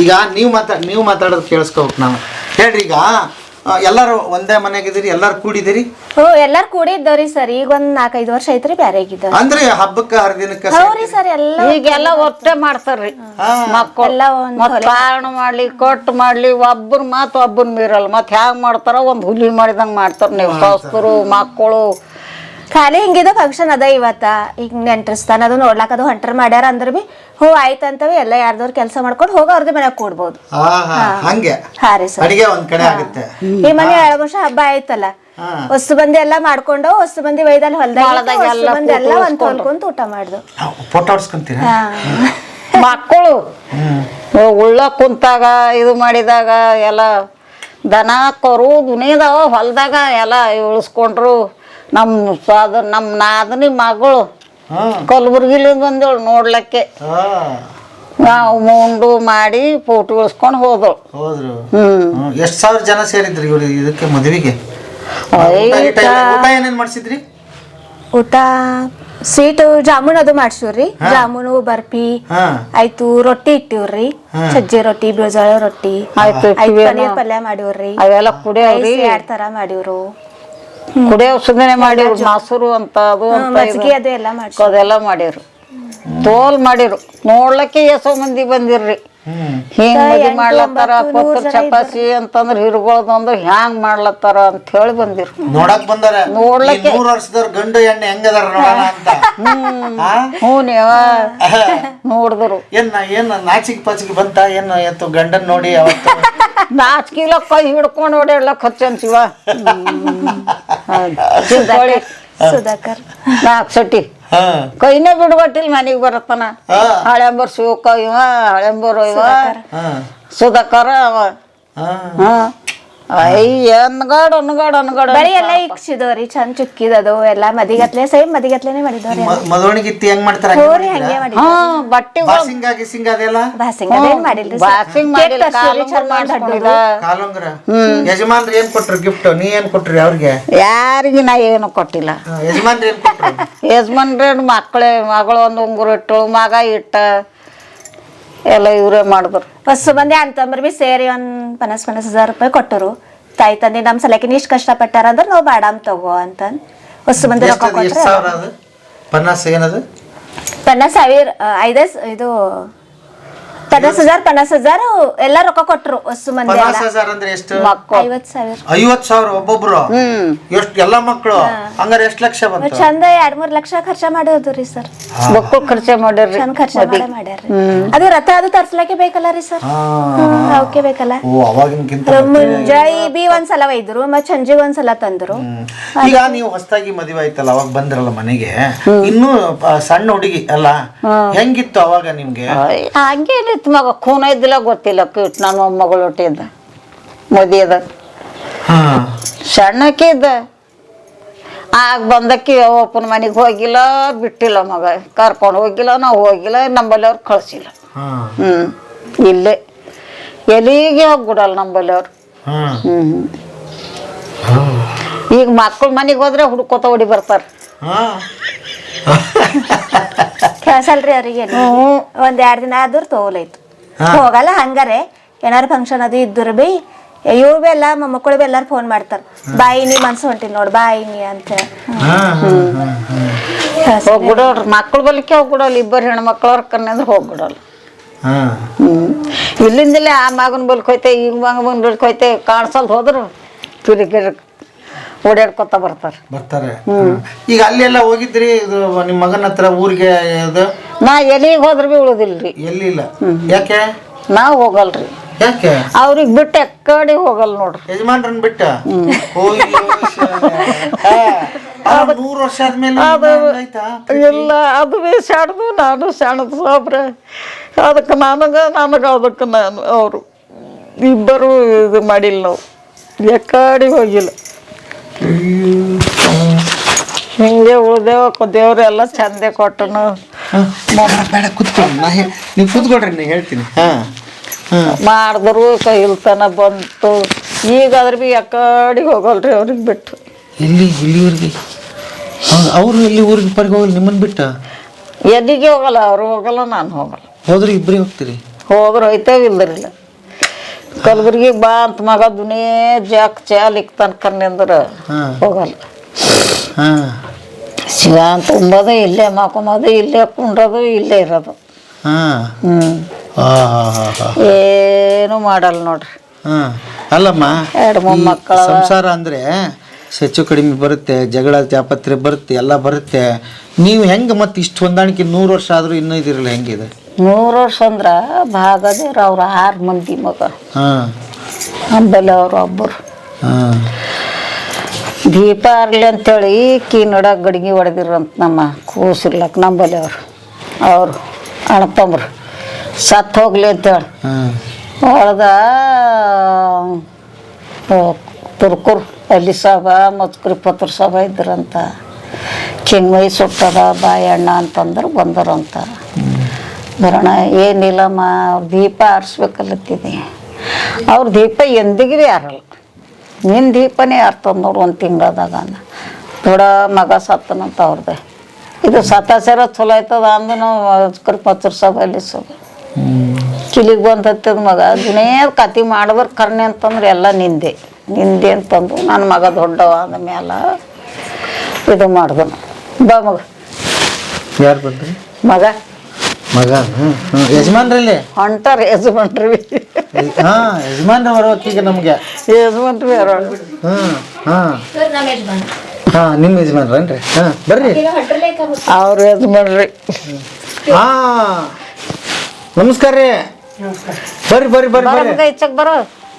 ಈಗ ನೀವು ಮಾತಾಡೋದು ಕೇಳಿಸ್ಕೋಬೇಕು ನಾವು. ಹೇಳ್ರಿ, ಈಗ ಎಲ್ಲರೂ ಒಂದೇ ಮನೆಯಾಗಿದ್ದೀರಿ, ಎಲ್ಲರೂ ಕೂಡಿದಿರಿ? ಎಲ್ಲಾರು ಕೂಡಿ ಇದ್ದವ್ರಿ ಸರ್. ಈಗ ಒಂದ್ 4-5 ವರ್ಷ ಐತ್ರಿ ಬ್ಯಾರೆ ಆಗಿದ್ದಾವ. ಅಂದ್ರೆ ಹಬ್ಬಕ್ಕ ಹರಿದಿನಕ್ಕ ಹೌದ್ರಿ ಸರ್. ಈಗೆಲ್ಲ ಒಟ್ಟೆ ಮಾಡ್ತಾರ್ರಿ ಮಕ್ಕಳೆಲ್ಲ. ಮತ್ ಕಾರಣ ಮಾಡ್ಲಿ ಕೊಟ್ಟು ಮಾಡ್ಲಿ ಒಬ್ಬರ ಮಾತು ಒಬ್ಬನ ಮೀರಲ್ಲ. ಮತ್ ಹ್ಯಾಂಗ ಮಾಡ್ತಾರ, ಒಂದ್ ಹುಲಿ ಮಾಡಿದಂಗ ಮಾಡ್ತಾರ. ನೀವು ಸೋಸ್ತರು ಮಕ್ಕಳು ಖಾಲಿ ಹಿಂಗಿದ ಫಂಕ್ಷನ್ ಅದ ಇವತ್ತ, ಈಗ ನೆಂಟ್ರಸ್ತಾನ ಅದು ನೋಡ್ಲಾಕ ಅದು ಹೊಂಟರ್ ಮಾಡ್ಯಾರ ಅಂದ್ರ ಬಿ ಹ್ಞೂ ಆಯ್ತು ಅಂತವಿ. ಎಲ್ಲ ಯಾರ್ದವ್ರು ಕೆಲಸ ಮಾಡ್ಕೊಂಡು ಹೋಗಿ ಅವ್ರದ್ದು ಮನ್ಯಾಗ ಕೂಡ್ಬೋದು. ಹಂಗೆ. ಹಾ ರೀ ಸರ್. ಅಡಿಗೆ ಒಂದ್ ಕಡೆ ಆಗುತ್ತೆ. ಈ ಮನೆ 7 ವರ್ಷ ಹಬ್ಬ ಆಯ್ತಲ್ಲ, ಹೊಸ ಮಂದಿ ಎಲ್ಲಾ ಮಾಡ್ಕೊಂಡು ಹೊಸ ಮಂದಿ ವೈದಲ್ಲಿ ಹೊಲ್ದಾಗ ಎಲ್ಲ ಒಂದ್ ಹೊಲ್ಕೊಂತ ಊಟ ಮಾಡ್ದು. ಫೋಟೋ ಹೊಡ್ಸ್ಕೊಂತೀರ? ಮಕ್ಕಳು ಉಳ್ಳ ಕುಂತಾಗ ಇದು ಮಾಡಿದಾಗ ಎಲ್ಲ ದನ ಕರು ದುನಿದಾವ ಹೊಲ್ದಾಗ ಎಲ್ಲ ಉಳಿಸ್ಕೊಂಡ್ರು. ನಮ್ಮ ನಾದನಿ ಮಗಳು ಕಲಬುರ್ಗಿಲಿ ಬಂದಳು ನೋಡ್ಲಕ್ಕೆ. ನಾವು ಮುಂಡು ಮಾಡಿ ಫೋಟೋ ಇಳಿಸ್ಕೊಂಡು ಹೋದಳು. ಎಷ್ಟು ಸಾವಿರ ಜನ ಸೇರಿದ್ರಿ ಇವ್ರು ಇದಕ್ಕೆ ಮದುವೆಗೆ? ಊಟ ಏನೇನ್ ಮಾಡಿಸಿದ್ರಿ? ಊಟ ಸ್ವೀಟ್ ಜಾಮೂನ್ ಅದು ಮಾಡ್ಸಿವ್ರಿ. ಜಾಮೂನು ಬರ್ಫಿ ಆಯ್ತು, ರೊಟ್ಟಿ ಇಟ್ಟಿವ್ರಿ, ಸಜ್ಜೆ ರೊಟ್ಟಿ, ಬೇಜಾಳ ರೊಟ್ಟಿ ಆಯ್ತು, ಪನ್ನೀರ್ ಪಲ್ಯ ಮಾಡಿವ್ರಿ. ಅವೆಲ್ಲ ಕುಡಿಯೋರಿ 2 ತರ ಮಾಡಿವ್ರು. ಕುಡಿಯೋ ಸುಮ್ಮನೆ ಮಾಡಿವ್ರು. ಮೊಸರು ಅಂತ ಅದು ಮಜ್ಜಿಗೆ ಅದು ಎಲ್ಲ ಮಾಡ್ಸಿ ಅದೆಲ್ಲ ಮಾಡಿವ್ರು. ತೋಲ್ ಮಾಡಿರು. ನೋಡ್ಲಕ್ಕೆ ಎಷ್ಟೋ ಮಂದಿ ಬಂದಿರ್ರಿ. ಹಿಂಗ್ ಮದ್ವಿ ಮಾಡ್ಲತ್ತಾರ, ಕೊತ್ತರ್ ಚಪಾತಿ ಅಂತಂದ್ರ ಹಿರ್ಗೊಳ್ದಂದ್ರ ಹ್ಯಾಂಗ್ ಮಾಡ್ಲತ್ತಾರ ಅಂತ ಹೇಳಿ ಬಂದಿರು. ನೋಡಕ್ ಬಂದಾರ. ನೋಡ್ಲಕ್ಕೆ 3 ವರ್ಷದವ್ರ ಗಂಡು ಹೆಣ್ಣು ಹೆಂಗದಾರ ನೋಡೋಣ ಅಂತ. ಹ್ಞೂ ನೀವ ನೋಡಿದ್ರು. ಏನ್ ನಾಚಿಕೆ ಪಾಚಿಗೆ ಬಂತ? ಏನು ಎತ್ತು ಗಂಡನ್ ನೋಡಿ ಅವತ್ತು ನಾಚಿಕಿಲ ಕೈ ಹಿಡ್ಕೊಂಡು ಓಡಾಡ್ಲಕ್ ಹಚ್ಚಂತೀವ. ಸುಧಾಕರ್ 4 ಸತಿ ಕೈನೇ ಬಿಡ್ಬಟ್ಟಿಲ್ ಮನೆಗೆ ಬರತ್ತಾನ. ಹಳೆಂಬರ್ ಶಿವಕ ಇವ, ಹಳೆಂಬರು ಇವ ಸುಧಾಕರ ಅವ. ಅನ್ಗಾಡ್ ಬರೀ ಎಲ್ಲ ಇಕ್ಸಿದವ್ರಿ, ಚಂದ ಚುಕ್ಕಿದದು ಎಲ್ಲ ಮದಿಗತ್ಲೆ ಸೇಮ್ ಮದಿಗತ್ಲೆನೆ ಮಾಡಿದವ್ರಿ. ಮದವಣಿಗಿತ್ತಿ ಹೆಂಗ್ ಮಾಡ್ತಾರ? ಹಂಗೆ ಮಾಡಿದ್ವಿ. ಬಟ್ಟೆ ಬಾಸಿಂಗ ಗಿಸಿಂಗ ಅದೆಲ್ಲ ಬಾಸಿಂಗ್ ಅದೇನ್ ಮಾಡಿಲ್ರಿ. ಕಾಲುಂಗ್ರ. ಯಜಮಾನ್ರಿ ಏನ್ ಕೊಟ್ರು ಗಿಫ್ಟ್? ನೀ ಏನ್ ಕೊಟ್ರಿ ಅವ್ರಿಗೆ? ಯಾರಿಗೆ ನಾ ಏನು ಕೊಟ್ಟಿಲ್ಲ. ಯಜಮಾನ್ರಿ ಏನ್ ಕೊಟ್ರು? ಯಜಮಾನ್ರೇನು ಮಗಳು ಒಂದು ಉಂಗುರ ಇಟ್ಟು, ಮಗ ಇಟ್ಟ ಎಲ್ಲ ಇವರೇ ಮಾಡಿದ್ರು. ಹೊಸ ಮಂದಿ ಅಂತಂಬ್ರಿ ಬಿ ಸೇರಿ ಒಂದ್ 50,000 ರೂಪಾಯಿ ಕೊಟ್ಟರು. ತಾಯಿ ತಂದೆ ನಮ್ ಸಲಕಿನ ಇಷ್ಟ ಕಷ್ಟಪಟ್ಟಾರ ಅಂದ್ರೆ ನಾವು ಬಾಡಾಮ್ ತಗೋ ಅಂತ ಹೊಸ ಮಂದಿ ರೊಕ್ಕ ಕೊಟ್ರೆ 50,000 50,000 ಇದು 50,000 ಎಲ್ಲ ರೊಕ್ಕ ಕೊಟ್ರು. ಹೊಸ ಮಂದಿ 50,000 ಅಂದ್ರೆ ಎಷ್ಟು? 50,000. 50,000 ಒಬ್ಬೊಬ್ರು? ಎಷ್ಟು ಎಲ್ಲ ಮಕ್ಕಳು? ಹಂಗಾರೆ ಎಷ್ಟು ಲಕ್ಷ ಬಂತು? ಚಂದ 2-3 ಲಕ್ಷ ಖರ್ಚ ಮಾಡಿದ್ರಿ ಸರ್. ಮಕ್ಕಳು ಖರ್ಚು ಮಾಡ್ಯಾರ್ರಿ. ಚಂದ ಖರ್ಚ ಮಾಡ್ಯಾರ್ರಿ. ಅದು ರಥ ಅದು ತರ್ಸ್ಲಕ್ಕೆ ಬೇಕಲ್ಲ ರೀ ಸರ್. ಅವಕ್ಕೆ ಬೇಕಲ್ಲ. ಮುಂಜಾಯಿ ಬಿ ಒಂದ್ಸಲ ಒಯ್ದ್ರು, ಮತ್ ಸಂಜೆಗೆ ಒಂದ್ಸಲ ತಂದ್ರು. ಈಗ ನೀವು ಹೊಸದಾಗಿ ಮದುವೆ ಆಯ್ತಲ್ಲ, ಅವಾಗ ಬಂದ್ರಲ್ಲ ಮನೆಗೆ, ಇನ್ನು ಸಣ್ಣ ಹುಡುಗಿ ಅಲ್ಲ, ಹೆಂಗಿತ್ತು ಅವಾಗ ನಿಮ್ಗೆ? ಹಂಗೇನಿತ್ತು ಮಗ, ಖೂನ ಇದ್ದಿಲ್ಲ ಗೊತ್ತಿಲ್ಲ. ಕಿಟ್ ನನ್ನ ಮೊಮ್ಮಗಳು ಹುಟ್ಟಿದ್ದ ಮದಿಯದ ಸಣ್ಣಕ್ಕೆ ಇದ್ದ. ಆಗ ಬಂದಕ್ಕೆ ಒಪ್ಪನ ಮನೆಗೆ ಹೋಗಿಲ್ಲ, ಬಿಟ್ಟಿಲ್ಲ ಮಗ, ಕರ್ಕೊಂಡು ಹೋಗಿಲ್ಲ, ನಾವು ಹೋಗಿಲ್ಲ, ನಂಬಲ್ಲಿ ಅವ್ರು ಕಳ್ಸಿಲ್ಲ. ಇಲ್ಲೇ ಎಲ್ಲಿಗೆ ಹೋಗ್ಬಿಡಲ್ಲ ನಂಬಲ್ಲಿ ಅವ್ರು. ಈಗ ಮಕ್ಕಳ ಮನೆಗೆ ಹೋದ್ರೆ ಹುಡ್ಕೋತ ಹೊಡಿ ಬರ್ತಾರ. ಕೇಳ್ಸಲ್ರಿ ಅವ್ರಿಗೆ. 1-2 ದಿನ ಆದ್ರೂ ತಗೋಲೈತು, ಹೋಗಲ್ಲ. ಹಂಗಾರೆ ಏನಾರು ಫಂಕ್ಷನ್ ಅದು ಇದ್ರು ಬಿ ಇವ್ರು ಬಿ ಎಲ್ಲ ಮೊಮ್ಮಕ್ಕಳು ಬಿ ಎಲ್ಲಾರು ಫೋನ್ ಮಾಡ್ತಾರ, ಬಾಯಿ ನೀ ಮನ್ಸು ಹೊಂಟಿಲ್ ನೋಡ್ ಬಾಯಿ ನೀ ಅಂತ. ಹೋಗ್ಬಿಡೋಳ್ರಿ ಮಕ್ಳು ಬಲಿಕೆ ಹೋಗ್ಬಿಡಲ್ಲ ಇಬ್ಬರು ಹೆಣ್ಮಕ್ಳವ್ರ ಕನ್ನಂದ್ರೆ ಹೋಗ್ಬಿಡಲ್ಲ ಹಾ ಇಲ್ಲಿಂದಲೇ ಆ ಮಗನ ಬಲ್ಕ್ ಹೋಯ್ತೆ ಈಗ ಮಗನ ಬಲ್ಕ್ ಹೋಯ್ತೆ ಕಾಣಿಸಲ್ದು ಹೋದ್ರು ತಿರುಗಿ ಓಡಾಡ್ಕೊತ ಬರ್ತಾರೆ. ಈಗ ಅಲ್ಲೆಲ್ಲ ಹೋಗಿದ್ರಿ ಇದು ನಿಮ್ಮ ಮಗನ ಹತ್ರ ಊರಿಗೆ ಇದು ನಾ ಎಲ್ಲಿಗೆ ಹೋದ್ರ ಭೀ ಉಳುದಿಲ್ರಿ. ಎಲ್ಲಿ ಇಲ್ಲ. ಯಾಕೆ? ನಾವು ಹೋಗಲ್ರಿ. ಯಾಕೆ? ಅವ್ರಿಗೆ ಬಿಟ್ಟು ಎಕ್ಕಡೆ ಹೋಗಲ್ಲ ನೋಡ್ರಿ. ಯಜಮಾನ್ರನ್ ಬಿಟ್ಟ 100 ವರ್ಷ ಆದ್ಮೇಲೆ ಇಲ್ಲ ಅದು ಭೀ ಶಾಣದು ನಾನು ಶಾಣದು ಸಾಬ್ರ ಅದಕ್ಕೆ ನನಗೆ ಅದಕ್ಕೆ ನಾನು ಅವರು ಇಬ್ಬರು ಇದು ಮಾಡಿಲ್ಲ ನಾವು ಎಕ್ಕಡೆ ಹೋಗಿಲ್ಲ. ಹಿಂಗೆ ಉಳ್ದೇವ ದೇವ್ರೆಲ್ಲ ಚಂದೆ ಕೊಟ್ಟನು. ಬೇಡ ಕೂತ್ಕೊಳ್ಳಿ ನೀವು ಕೂತ್ಕೊಳ್ರಿ ನೀವು ಹೇಳ್ತೀನಿ. ಮಾಡಿದ್ರು ಇಲ್ತನ ಬಂತು ಈಗ ಅದ್ರ ಭೀ ಎಕ್ಕಡೆ ಹೋಗಲ್ರಿ ಅವ್ರಿಗೆ ಬಿಟ್ಟು. ಇಲ್ಲಿವರೆಗೆ ಅವರು ಎಲ್ಲಿ ಊರಿಗೆ ಪರಿಗೆ ಹೋಗಲ್ಲ ನಿಮ್ಮನ್ನ ಬಿಟ್ಟ? ಎಲ್ಲಿಗೆ ಹೋಗಲ್ಲ ಅವ್ರು ಹೋಗಲ್ಲ ನಾನು ಹೋಗಲ್ಲ. ಹೋದ್ರೆ ಇಬ್ಬರೇ ಹೋಗ್ತೀರಿ? ಹೋದ್ರೆ ಹೋಯ್ತೇವೆ ಇಲ್ದರಿಲ್ಲ. ಕಲಬುರ್ಗಿಗೆ ಬಾ ಅಂತ ಮಗ ದುನೇ ಚಾಲಿಕ್ ತನ್ಕಂದ್ರೆ ಹೋಗಲ್ಲ. ಶಿವ ಅಂತ ಉಂಬೋದು ಇಲ್ಲೇ ಮಾಕೊಂಬೋದು ಇಲ್ಲೇ ಕುಂಡ್ರದು ಇಲ್ಲೇ ಇರೋದು. ಏನು ಮಾಡಲ್ಲ ನೋಡ್ರಿ. ಅಲ್ಲಮ್ಮ, 2 ಮೊಮ್ಮಕ್ಕಳು ಸಂಸಾರ ಅಂದ್ರೆ ಹೆಚ್ಚು ಕಡಿಮೆ ಬರುತ್ತೆ, ಜಗಳ ಜಾಪತ್ರೆ ಬರುತ್ತೆ, ಎಲ್ಲ ಬರುತ್ತೆ. ನೀವು ಹೆಂಗೆ ಮತ್ತೆ ಇಷ್ಟು ಹೊಂದಾಣಿಕೆ 100 ವರ್ಷ ಆದ್ರೂ ಇನ್ನೂ ಇದಿರಲ್ಲ, ಹೆಂಗಿದೆ? 100 ವರ್ಷ ಅಂದ್ರೆ ಭಾಗದೇವ್ರ ಅವ್ರು 6 ಮಂದಿ ಮಗ ಅಂಬಲ್ಲಿ ಅವರು ಒಬ್ಬರು ದೀಪ ಆಗ್ಲಿ ಅಂತೇಳಿ ಕೀನಡ ಗಡಿಗೆ ಹೊಡೆದಿರಂತ ನಮ್ಮ ಕೂಸಿರ್ಲಕ್ಕ ನಂಬಲ್ಲಿ ಅವರು ಅಣ್ಣತಂಬ್ರು ಸತ್ತು ಹೋಗ್ಲಿ ಅಂತೇಳಿ ಹೊಡೆದ ತುರ್ಕುರ್ ಅಲ್ಲಿ ಸಾಬ ಮತ್ಕುರಿ ಪತ್ರ ಸಾಬ ಇದ್ರಂತ. ಕಿಂಗ್ಮೈ ಸುಟ್ಟದ ಬಾಯಣ್ಣ ಅಂತಂದ್ರೆ ಬಂದರಂತ. ಬರೋಣ ಏನಿಲ್ಲಮ್ಮ ಅವ್ರ ದೀಪ ಆರಿಸ್ಬೇಕಲ್ಲತ್ತಿದೆ. ಅವ್ರ ದೀಪ ಎಂದಿಗೂ ಯಾರಲ್ಲ, ನಿನ್ನ ದೀಪನೇ ಯಾರ್ತಂದು ನೋಡು 1 ತಿಂಗಳದಾಗ ದೊಡ್ಡ ಮಗ ಸತ್ತನಂತ ಅವ್ರದ್ದೆ. ಇದು ಸತಾಸರ ಚಲೋ ಆಯ್ತದ ಅಂದು ನಾವು ಪತ್ರ ಸಭೆಯಲ್ಲಿ ಕಿಲಿಗೆ ಬಂದತ್ತದ ಮಗ ದಿನೇ ಕತೆ ಮಾಡಿದ್ರೆ ಕರ್ಣೆ ಅಂತಂದ್ರೆ ಎಲ್ಲ ನಿಂದೆ ಅಂತಂದು ನನ್ನ ಮಗ ದೊಡ್ಡವ ಅಂದ ಮೇಲೆ ಇದು ಮಾಡಿದನು. ಬಾ ಮಗ. ಯಾರು ಬಂದ್ರಿ? ಮಗ ಯಜಮಾನ್ರಲ್ಲಿ ಹೊಂಟಾರ ಯಜಮಾನ್ರಿ. ಯಜಮಾನ್ರ ಬರೋಕ್ಕೀಗ ನಮ್ಗೆ ಯಜಮಾನ್ರಿ ನಿಮ್ಮ ಯಜಮಾನ್ರೇನ್ರಿ? ಬರ್ರಿ. ಅವ್ರ ಯಜಮಾನ್ರಿ. ನಮಸ್ಕಾರ ರೀ. ಬರ್ರಿ ಈಚಕ್ ಬರೋ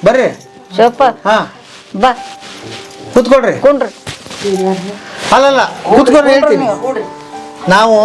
ಬರ್ರಿ ಶಿವಪ್ಪ. ಬಾ ಕೂತ್ಕೊಳ್ರಿ. ಕುಂಡ್ರಿ. ಅಲ್ಲಲ್ಲ ಕೂತ್ಕೊಳ್ರಿ ಹೇಳ್ತೀನಿ. ನಾವು